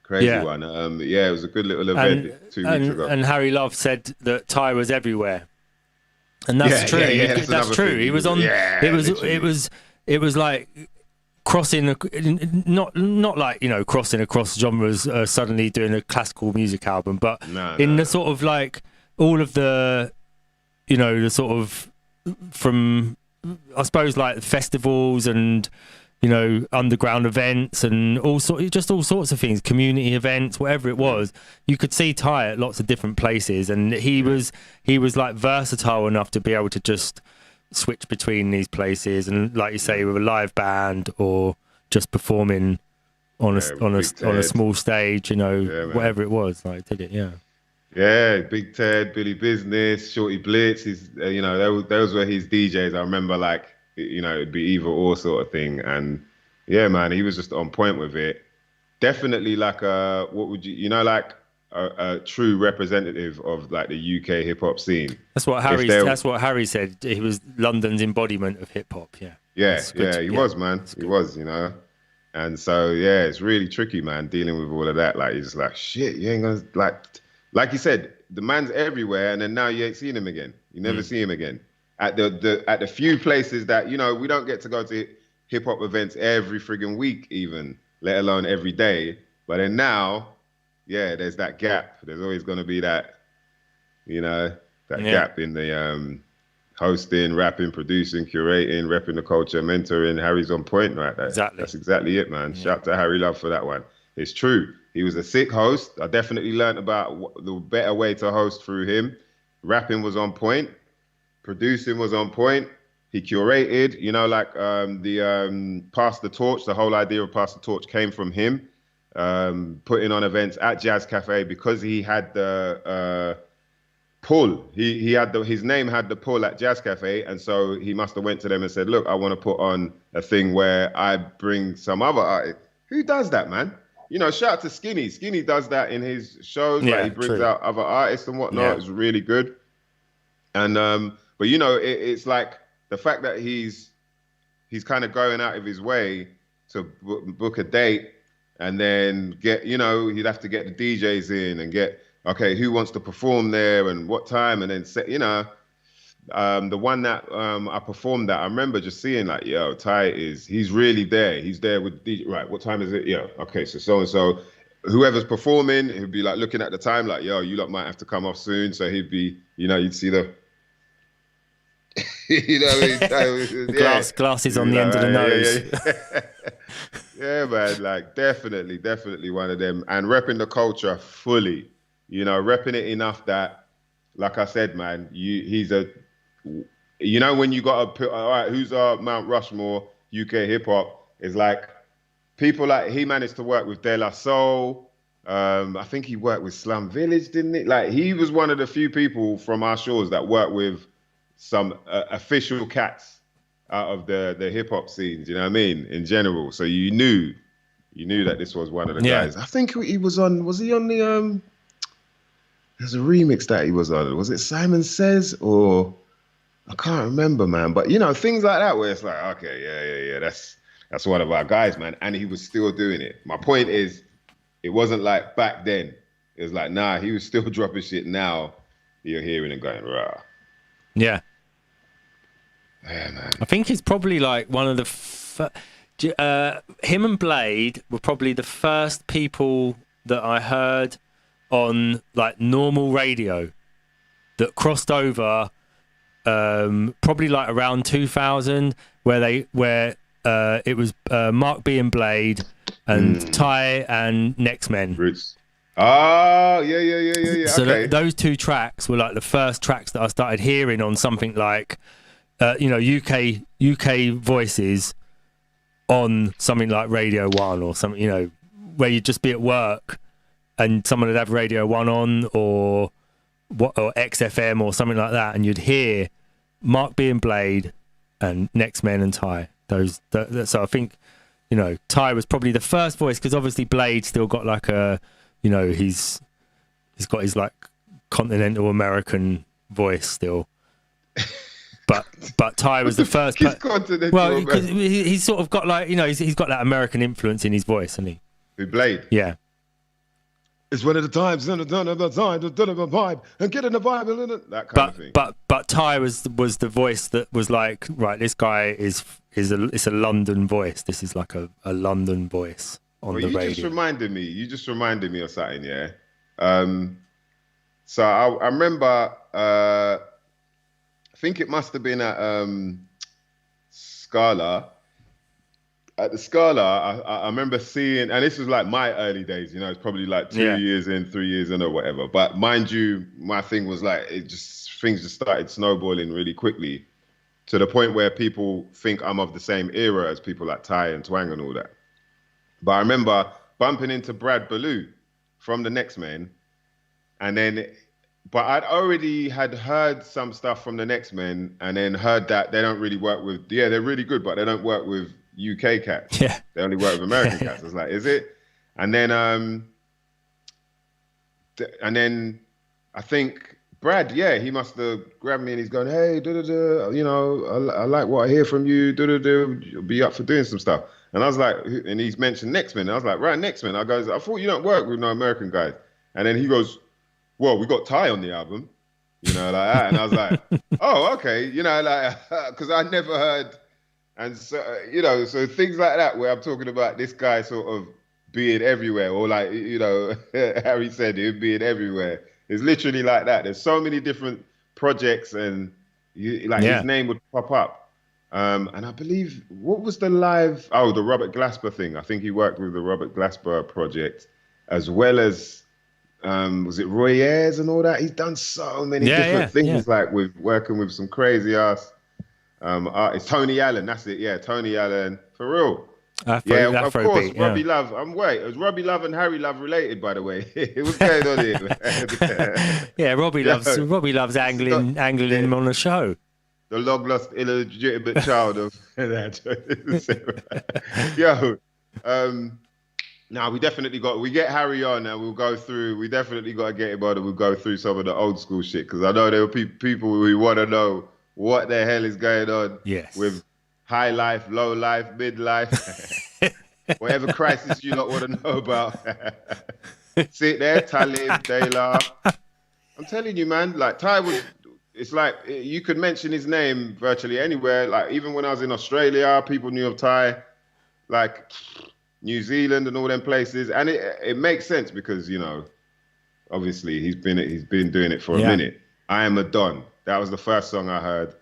Crazy one. It was a good little event 2 weeks ago. And Harry Love said that Ty was everywhere, and that's true. That's true. He was on. It was like crossing, not like, you know, crossing across genres, suddenly doing a classical music album, but the sort of like all of the, you know, the sort of from, I suppose, like festivals and, you know, underground events and all sorts of things, community events, whatever it was. You could see Ty at lots of different places, and he was like versatile enough to be able to just switch between these places, and like you say, with a live band or just performing on a small stage, you know, whatever it was, like, did it, Big Ted, Billy Business, Shorty Blitz. He's, you know, those were his DJs. I remember, like, you know, it'd be either or sort of thing, and yeah, man, he was just on point with it. Definitely like a true representative of like the UK hip hop scene. That's what Harry said. He was London's embodiment of hip hop. He was, man. He was, you know. And so it's really tricky, man, dealing with all of that. Like, you're just like, shit, you ain't gonna like you said, the man's everywhere, and then now you ain't seen him again. You never see him again. At the few places that, you know, we don't get to go to hip hop events every friggin' week, even, let alone every day. But then now, there's that gap. There's always going to be that, you know, gap in the hosting, rapping, producing, curating, repping the culture, mentoring. Harry's on point right there. Exactly. That's exactly it, man. Yeah. Shout out to Harry Love for that one. It's true. He was a sick host. I definitely learned about the better way to host through him. Rapping was on point. Producing was on point. He curated, you know, like the Pass the Torch, the whole idea of Pass the Torch came from him. Putting on events at Jazz Cafe, because he had the pull. He had his name had the pull at Jazz Cafe, and so he must have went to them and said, "Look, I want to put on a thing where I bring some other artist." Who does that, man? You know, shout out to Skinny. Skinny does that in his shows. Like, he brings out other artists and whatnot. It's really good. And but you know, it's like the fact that he's kind of going out of his way to book a date. And then get, you know, he'd have to get the DJs in and get, okay, who wants to perform there and what time, and then set, you know, The one that I performed at, I remember just seeing like, yo, Ty he's really there. He's there with DJ. Right, what time is it? Yeah, okay, so and so. Whoever's performing, he'd be like looking at the time, like, yo, you lot might have to come off soon. So he'd be, you'd see the, you know what I mean? Glasses on the end of the nose. Yeah, man, like definitely one of them. And repping the culture fully, repping it enough that, like I said, man, he's a, when you got to put, all right, who's our Mount Rushmore UK hip hop? Is like people like he managed to work with De La Soul. I think he worked with Slum Village, didn't he? Like he was one of the few people from our shores that worked with some official cats out of the hip hop scenes. You know what I mean? In general, so you knew that this was one of the guys. I think he was on. Was he on the There's a remix that he was on. Was it Simon Says or I can't remember, man. But things like that where it's like, okay, yeah, that's one of our guys, man. And he was still doing it. My point is, it wasn't like back then. It was like, nah, he was still dropping shit now. You're hearing and going, rah. Yeah. Yeah, man. I think he's probably like one of the... him and Blade were probably the first people that I heard on like normal radio that crossed over probably like around 2000 where it was Mark B and Blade and Ty and Next Men. Roots. Oh, yeah. So okay. Those two tracks were like the first tracks that I started hearing on something like UK voices on something like Radio 1 or something, where you'd just be at work and someone would have Radio 1 on or XFM or something like that, and you'd hear Mark B and Blade and Next Men and Ty. So I think, Ty was probably the first voice, because obviously Blade still got like a, he's got his like continental American voice still. But Ty was the first. Well, because he's sort of got like, he's got that American influence in his voice, hasn't he? Who, Blade? Yeah. It's one of the times, and done of a vibe, and get in the vibe, that kind of thing. But Ty was the voice that was like, right, this guy it's a London voice. This is like a London voice on the radio. You just reminded me of something, yeah. So I remember, I think it must have been at Scala. At the Scala, I remember seeing, and this was like my early days, it's probably like 2 years in, 3 years in or whatever. But mind you, my thing was like, things just started snowballing really quickly to the point where people think I'm of the same era as people like Ty and Twang and all that. But I remember bumping into Brad Ballou from the Next Men, but I'd already had heard some stuff from the Next Men, and then heard that they don't really work with, they're really good, but they don't work with UK cats. Yeah. They only work with American cats. I was like, is it? And then I think Brad, he must have grabbed me and he's going, hey, I like what I hear from you, you'll be up for doing some stuff. And I was like, and he's mentioned Next Men. I was like, right, Next Men. I thought you don't work with no American guys. And then he goes, well, we got Ty on the album, like that. And I was like, oh, okay, because I never heard. And so, so things like that where I'm talking about this guy sort of being everywhere, or like, Harry said, him being everywhere. It's literally like that. There's so many different projects and his name would pop up. And I believe, what was the live? Oh, the Robert Glasper thing. I think he worked with the Robert Glasper project, as well as, was it Roy Ayers and all that? He's done so many different things, like with working with some crazy ass it's Tony Allen, that's it, Tony Allen, for real. Of course, Robbie Love. Is Robbie Love and Harry Love related, by the way? What's going on here? Robbie loves angling him on the show. The long lost illegitimate child of that. Now we definitely we get Harry on and we'll go through. We definitely got to get him on and we'll go through some of the old school shit, because I know there were people who want to know what the hell is going on with high life, low life, midlife, whatever crisis you lot want to know about. Sit there, Talib, Dayla. I'm telling you, man, like Ty was, it's like you could mention his name virtually anywhere. Like even when I was in Australia, people knew of Ty, like New Zealand and all them places, and it makes sense because obviously he's been doing it for a minute. I Am a Don. That was the first song I heard.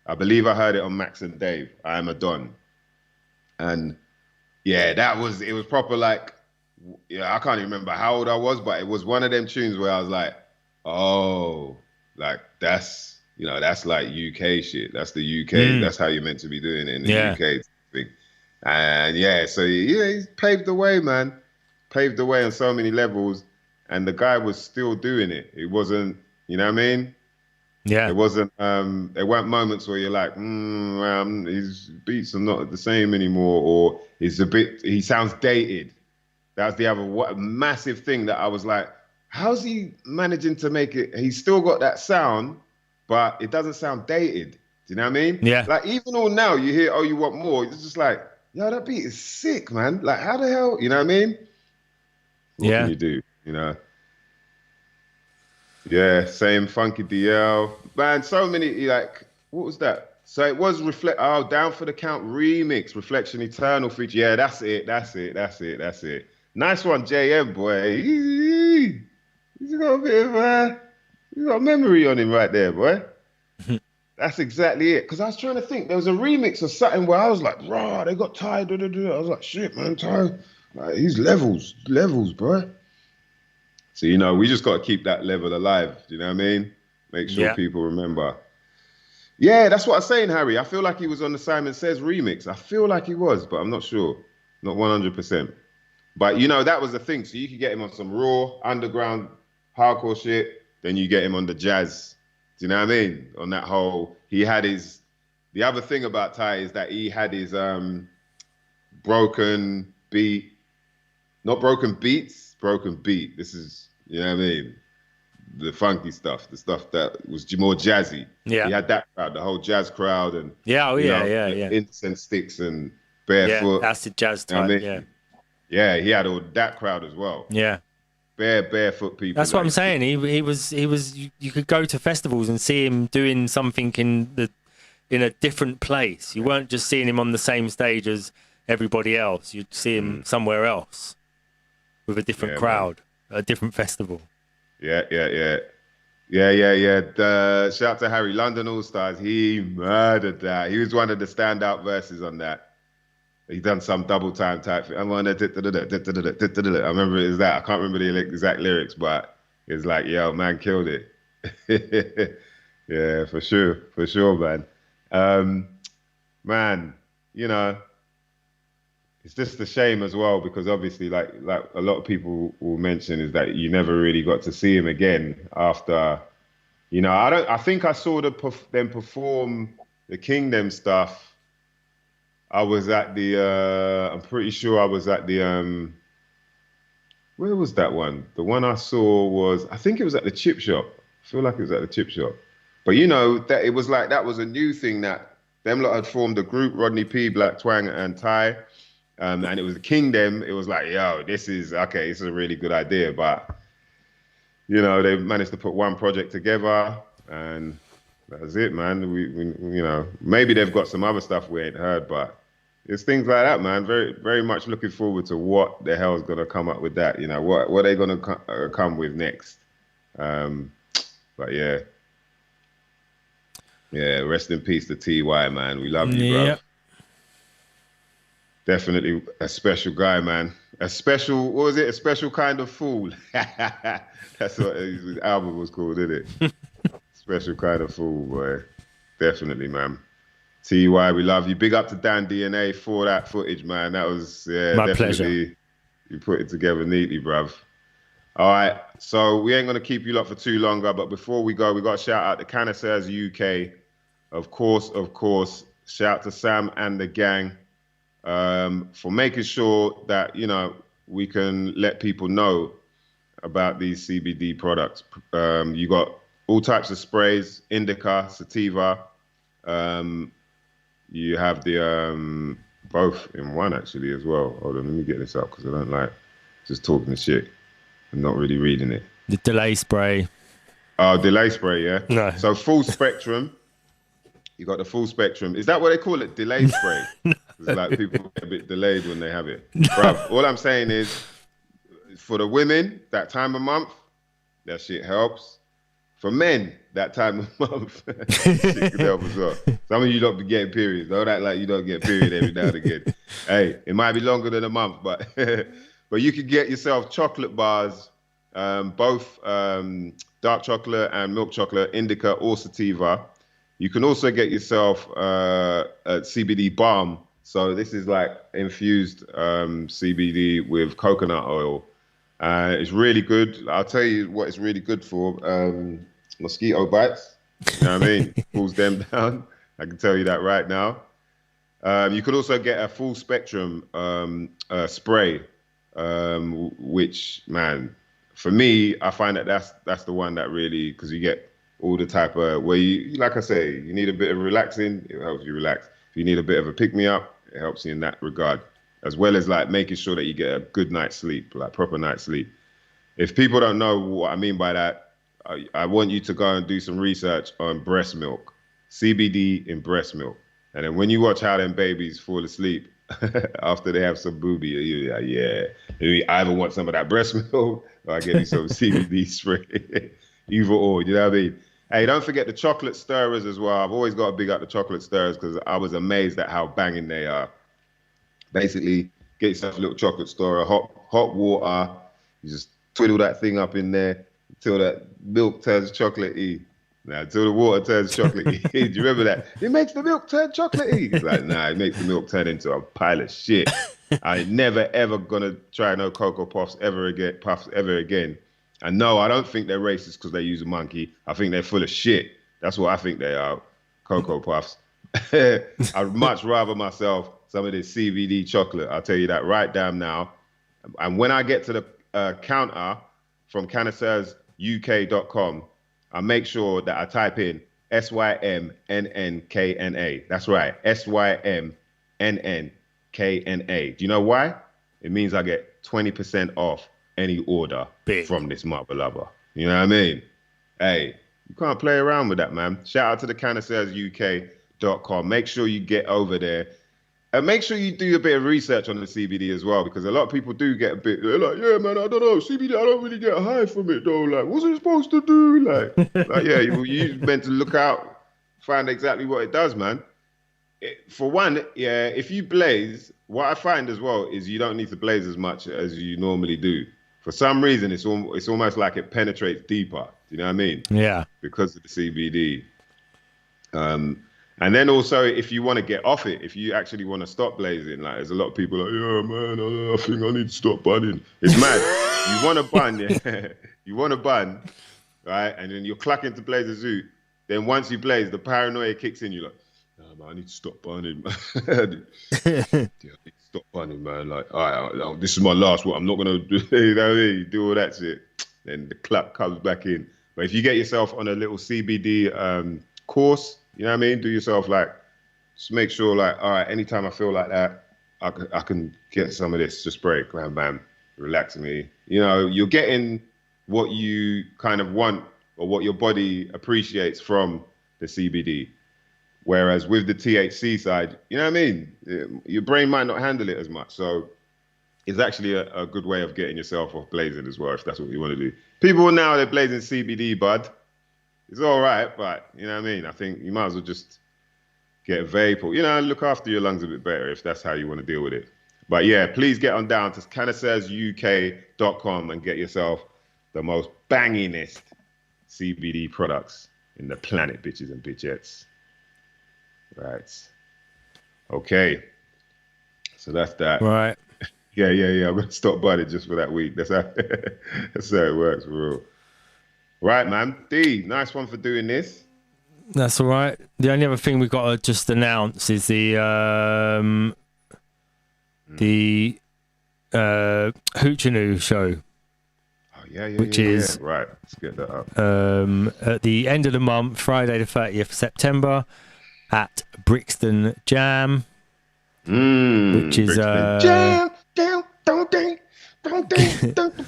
I believe I heard it on Max and Dave. I Am a Don, and yeah, it was proper like. Yeah, I can't even remember how old I was, but it was one of them tunes where I was like, oh, like that's like UK shit. That's the UK. That's how you're meant to be doing it in the UK thing. And yeah, so he's paved the way, man. Paved the way on so many levels. And the guy was still doing it. It wasn't, you know what I mean? Yeah. It wasn't, there weren't moments where you're like, his beats are not the same anymore, or he sounds dated. That's the other massive thing that I was like, how's he managing to make it? He's still got that sound, but it doesn't sound dated. Do you know what I mean? Yeah. Like even all now you hear, oh, you want more. It's just like, yo, that beat is sick, man. Like how the hell, you know what I mean? What can you do? Yeah, same Funky DL. Man, so many, like, what was that? So it was Down for the Count remix, Reflection Eternal feature. Yeah, that's it. Nice one, JM, boy. He's got a bit of he's got memory on him right there, boy. That's exactly it. Because I was trying to think, there was a remix or something where I was like, rah, they got Ty. I was like, shit, man, Ty. Like, he's levels, boy. So, we just got to keep that level alive. Do you know what I mean? Make sure people remember. Yeah, that's what I was saying, Harry. I feel like he was on the Simon Says remix. I feel like he was, but I'm not sure. Not 100%. But, that was the thing. So you could get him on some raw, underground, hardcore shit. Then you get him on the jazz. Do you know what I mean? On that whole, the other thing about Ty is that he had his broken beat, not broken beats, broken beat. This is, you know what I mean? The funky stuff, the stuff that was more jazzy. Yeah. He had that crowd, the whole jazz crowd, and yeah. Incense Sticks and Barefoot. Yeah, acid jazz type. You know what I mean? Yeah, he had all that crowd as well. Yeah. Barefoot people. That's what I'm saying. He was. You could go to festivals and see him doing something in a different place. You weren't just seeing him on the same stage as everybody else. You'd see him somewhere else with a different crowd, a different festival. Yeah. Shout out to Harry, London All Stars. He murdered that. He was one of the standout verses on that. He done some double time type thing. I'm on that. I remember it was that. I can't remember the exact lyrics, but it's like, yo, man, killed it. Yeah, for sure, man. Man, it's just a shame as well because obviously, like a lot of people will mention, is that you never really got to see him again after. I think I saw them perform the Kingdom stuff. I was at I'm pretty sure I was at the, where was that one? The one I saw was, I think it was at the Chip Shop. I feel like it was at the Chip Shop. But that it was like, that was a new thing that them lot had formed a group, Rodney P, Black Twang and Ty. And it was the Kingdom. It was like, yo, this is a really good idea. But, they managed to put one project together and that's it, man. We maybe they've got some other stuff we ain't heard, but it's things like that, man. Very, very much looking forward to what the hell's gonna come up with that. What are they gonna come with next? But yeah. Rest in peace to TY, man. We love you, bro. Definitely a special guy, man. A special kind of fool. That's what his album was called, isn't it? Special kind of fool, boy. Definitely, man. TY, we love you. Big up to Dan DNA for that footage, man. That was, my definitely, pleasure. You put it together neatly, bruv. All right, so we ain't going to keep you lot for too longer, but before we go, we got to shout out to Canisters UK. Of course, shout to Sam and the gang for making sure that, we can let people know about these CBD products. You got all types of sprays, indica, sativa. You have the both in one actually as well. Hold on, let me get this up because I don't like just talking the shit and not really reading it. The delay spray. Oh, delay spray, yeah. No. So full spectrum. You got the full spectrum. Is that what they call it? Delay spray? It's like people get a bit delayed when they have it. Bruv, all I'm saying is, for the women, that time of month, that shit helps. For men, that time of month, shit can help as well. Some of you don't be getting periods. Don't act like you don't get period every now and again. Hey, it might be longer than a month, but but you could get yourself chocolate bars, both dark chocolate and milk chocolate, indica or sativa. You can also get yourself a CBD balm. So this is like infused CBD with coconut oil. It's really good. I'll tell you what it's really good for. Mosquito bites. You know what I mean? Pulls them down. I can tell you that right now. You could also get a full spectrum spray, which, man, for me, I find that that's the one that really, because you get all the type of, where you, like I say, you need a bit of relaxing, it helps you relax. If you need a bit of a pick-me-up, it helps you in that regard, as well as like making sure that you get a good night's sleep, like proper night's sleep. If people don't know what I mean by that, I want you to go and do some research on breast milk, CBD in breast milk. And then when you watch how them babies fall asleep after they have some booby, you're like, yeah, maybe I either want some of that breast milk or I get me some CBD spray. Either or, you know what I mean? Hey, don't forget the chocolate stirrers as well. I've always got to big up the chocolate stirrers because I was amazed at how banging they are. Basically, get yourself a little chocolate stirrer, hot water. You just twiddle that thing up in there until that milk turns chocolatey. Now, until the water turns chocolatey. Do you remember that? It makes the milk turn chocolatey. It's like, nah, it makes the milk turn into a pile of shit. I ain't never, ever gonna try no Cocoa Puffs ever again. And no, I don't think they're racist because they use a monkey. I think they're full of shit. That's what I think they are, Cocoa Puffs. I'd much rather myself some of this CBD chocolate. I'll tell you that right damn now. And when I get to the counter from cannasseursuk.com, I make sure that I type in SYMNNKNA. That's right, SYMNNKNA. Do you know why? It means I get 20% off any order from this mother lover. You know what I mean? Hey, you can't play around with that, man. Shout out to the cannasseursuk.com. Make sure you get over there. And make sure you do a bit of research on the CBD as well, because a lot of people do get a bit, they're like, yeah, man, I don't know, CBD, I don't really get high from it, though. Like, what's it supposed to do? Like yeah, you're meant to look out, find exactly what it does, man. For one, yeah, if you blaze, what I find as well is you don't need to blaze as much as you normally do. For some reason, it's almost like it penetrates deeper. Do you know what I mean? Yeah. Because of the CBD. And then also, if you want to get off it, if you actually want to stop blazing, like there's a lot of people like, yeah, man, I think I need to stop bunning. It's mad. You want to bun, yeah? You want to bun, right? And then you're clucking to blaze a zoot. Then once you blaze, the paranoia kicks in. You're like, nah, man, I need to stop bunning, man. Yeah, I need to stop bunning, man. Like, all right, this is my last one. I'm not going to do, you know what I mean? You do all that shit. Then the cluck comes back in. But if you get yourself on a little CBD course, you know what I mean? Do yourself like, just make sure like, all right, anytime I feel like that, I can get some of this to spray, bam, bam, relax me. You know, you're getting what you kind of want or what your body appreciates from the CBD. Whereas with the THC side, you know what I mean? Your brain might not handle it as much. So it's actually a good way of getting yourself off blazing as well, if that's what you want to do. People now, they're blazing CBD, bud. It's all right, but you know what I mean? I think you might as well just get a vapor. You know, look after your lungs a bit better if that's how you want to deal with it. But yeah, please get on down to cannasseursuk.com and get yourself the most bangingest CBD products in the planet, bitches and bitchettes. Right. Okay. So that's that. Right. Yeah. I'm going to stop bunning just for that week. That's how it works for real. Right, man. D, nice one for doing this. That's all right. The only other thing we've got to just announce is the Hoochinu show. Oh, yeah. Which is right. Let's get that up. At the end of the month, Friday the 30th September at Brixton Jam. Which is Brixton Jam.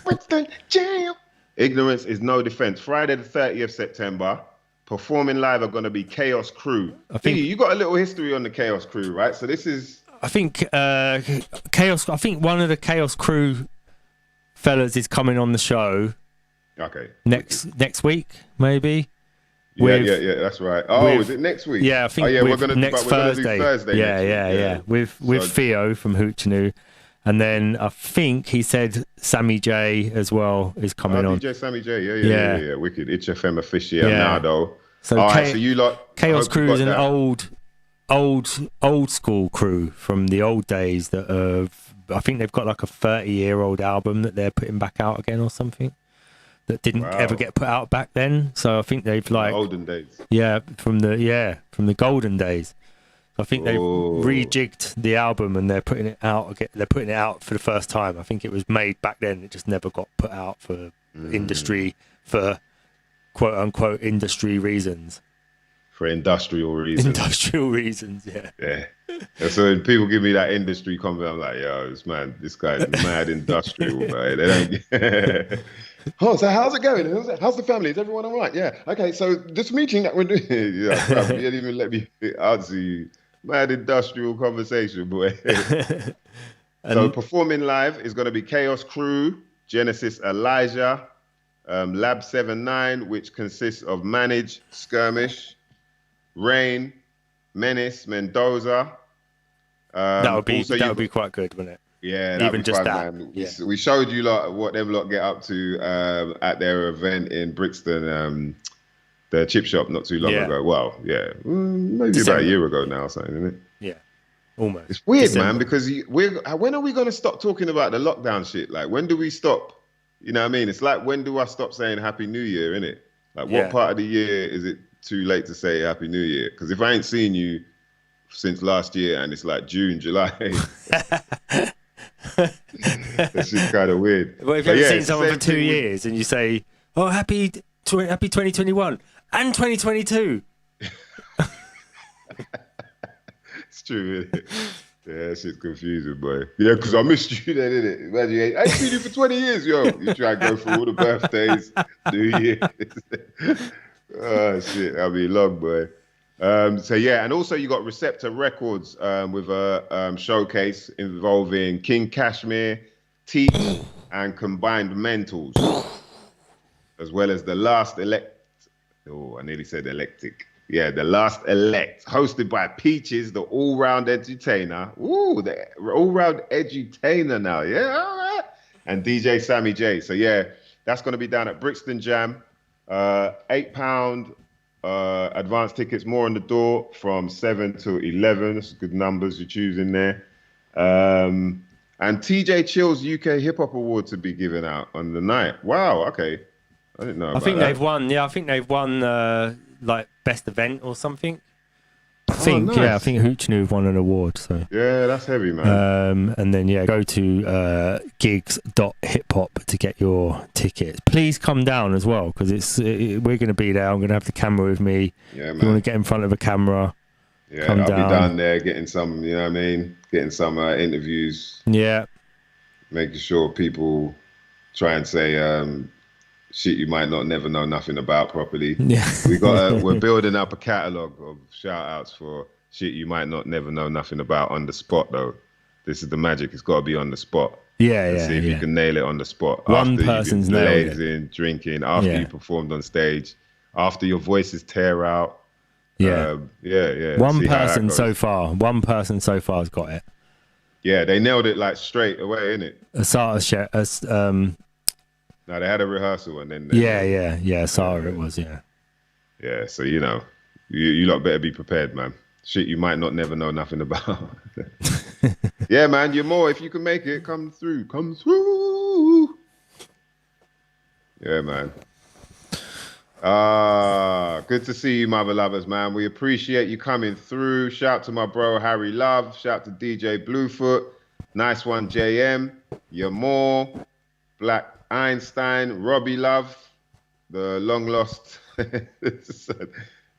Brixton Jam. Ignorance is no defense. Friday the 30th September. Performing live are going to be Chaos Crew. I think you got a little history on the Chaos Crew, right? So this is. I think Chaos. I think one of the Chaos Crew fellas is coming on the show. Okay. Next week, maybe. Yeah, that's right. Oh, is it next week? Yeah, I think we're gonna next Thursday. Do Thursday. Yeah. With Theo from Hoochinu. And then I think he said Sammy J as well is coming on. DJ Sammy J, yeah. Wicked. Itch FM official now though. So, so you lot. Chaos Crew is an old school crew from the old days that I think they've got like a 30-year-old album that they're putting back out again or something that didn't ever get put out back then. So I think they've like olden days. Yeah, from the golden days. I think they've rejigged the album and they're putting it out again. They're putting it out for the first time. I think it was made back then. It just never got put out for industry, for quote unquote industry reasons. For industrial reasons. Industrial reasons, yeah. Yeah. And so when people give me that industry comment, I'm like, yo, this guy's mad industrial, right? They don't. Oh, so how's it going? How's the family? Is everyone all right? Yeah. Okay, so this meeting that we're doing, you didn't even let me answer you. Mad industrial conversation, boy. So performing live is going to be Chaos Crew, Genesis Elijah, Lab 79, which consists of Manage, Skirmish, Rain, Menace, Mendoza. That would be quite good, wouldn't it? Yeah, even just that. Man. Yeah. We showed you what them lot get up to at their event in Brixton, the chip shop, not too long ago. Well, maybe December. About a year ago now, or something, isn't it? Yeah, almost. It's weird, man, because when are we going to stop talking about the lockdown shit? Like, when do we stop? You know what I mean? It's like, when do I stop saying Happy New Year, innit? Like, what part of the year is it too late to say Happy New Year? Because if I ain't seen you since last year and it's like June, July, that's just kind of weird. Well, if you haven't seen someone for 2 years and you say, "Oh, happy 2021 and 2022," it's true, isn't it? Yeah, that shit's confusing, boy. Yeah, because I missed you then, innit? Imagine, I ain't seen you for 20 years, yo. You try and go through all the birthdays, New Year's. Oh, shit, that'll be long, boy. And also you got Receptor Records with a showcase involving King Kashmir, Teach, and Combined Mentals, as well as The Last Elect. Oh, I nearly said Electric. Yeah, The Last Elect, hosted by Peaches, the all-round entertainer. Ooh, the all-round edutainer now. Yeah, all right. And DJ Sammy J. So yeah, that's going to be down at Brixton Jam. £8 advance tickets, more on the door from 7 to 11. That's good numbers you're choosing there. And TJ Chill's UK Hip Hop Award to be given out on the night. Wow, okay. I didn't know. I think they've won. Yeah, I think they've won like best event or something. I think, nice. Yeah, I think Hoochinu won an award. So yeah, that's heavy, man. And then go to gigs.hiphop to get your tickets. Please come down as well because we're going to be there. I'm going to have the camera with me. Yeah, man. You want to get in front of a camera? Yeah, I'll be down there getting some. You know what I mean? Getting some interviews. Yeah. Making sure people try and say shit you might not never know nothing about properly. Yeah. We're building up a catalogue of shout outs for shit you might not never know nothing about on the spot though. This is the magic. It's got to be on the spot. Yeah, see if you can nail it on the spot. One person's nailed it. Drinking, after you performed on stage, after your voices tear out. Yeah. Yeah. One person so far has got it. Yeah, they nailed it like straight away, innit? No, they had a rehearsal and then... Sarah it was, yeah. Yeah, so, you lot better be prepared, man. Shit you might not never know nothing about. Yeah, man, you're more. If you can make it, come through. Come through. Yeah, man. Good to see you, mother lovers, man. We appreciate you coming through. Shout to my bro, Harry Love. Shout to DJ Bluefoot. Nice one, JM. You're more. Black Einstein, Robbie Love, the long lost.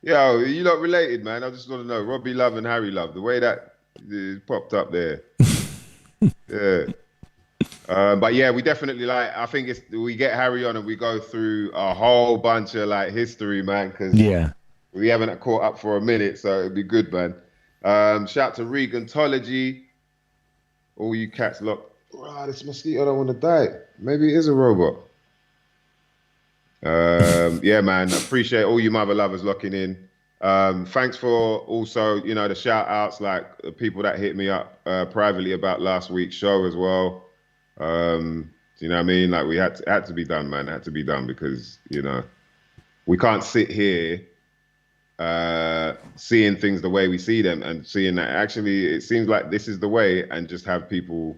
Yo, you lot related, man. I just want to know, Robbie Love and Harry Love, the way that popped up there. Yeah. But yeah, we definitely I think we get Harry on and we go through a whole bunch of history, man, because we haven't caught up for a minute, so it'd be good, man. Shout to Regantology, all you cats look. Wow, this mosquito don't want to die. Maybe it is a robot. Yeah, man, appreciate all you mother lovers locking in. Thanks for also, the shout outs, the people that hit me up privately about last week's show as well. Do you know what I mean? We had to be done, man. It had to be done because, we can't sit here seeing things the way we see them and seeing that actually it seems like this is the way and just have people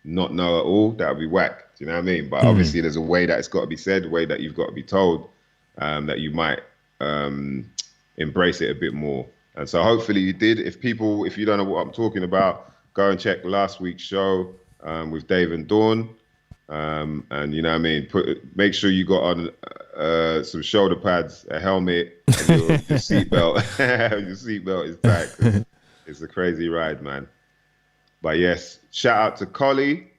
not know at all. That would be whack. Do you know what I mean? But obviously there's a way that it's got to be said, a way that you've got to be told, that you might embrace it a bit more. And so hopefully you did. If you don't know what I'm talking about, go and check last week's show with Dave and Dawn. And you know what I mean? Make sure you got on some shoulder pads, a helmet, and your seatbelt. Your seatbelt is tight. It's a crazy ride, man. But yes, shout out to Collie.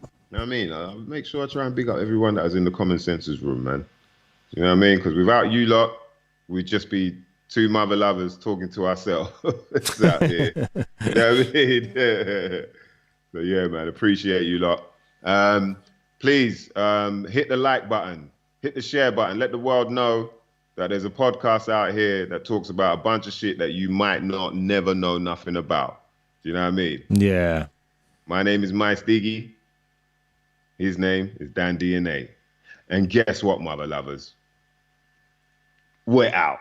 You know what I mean? I'll make sure I try and big up everyone that was in the Common Senses room, man. You know what I mean? Because without you lot, we'd just be two mother lovers talking to ourselves out here. You know what I mean? So yeah, man, appreciate you lot. Please hit the like button, hit the share button, let the world know that there's a podcast out here that talks about a bunch of shit that you might never know nothing about. Do you know what I mean? Yeah. My name is MysDiggi. His name is Dan DNA. And guess what, mother lovers? We're out.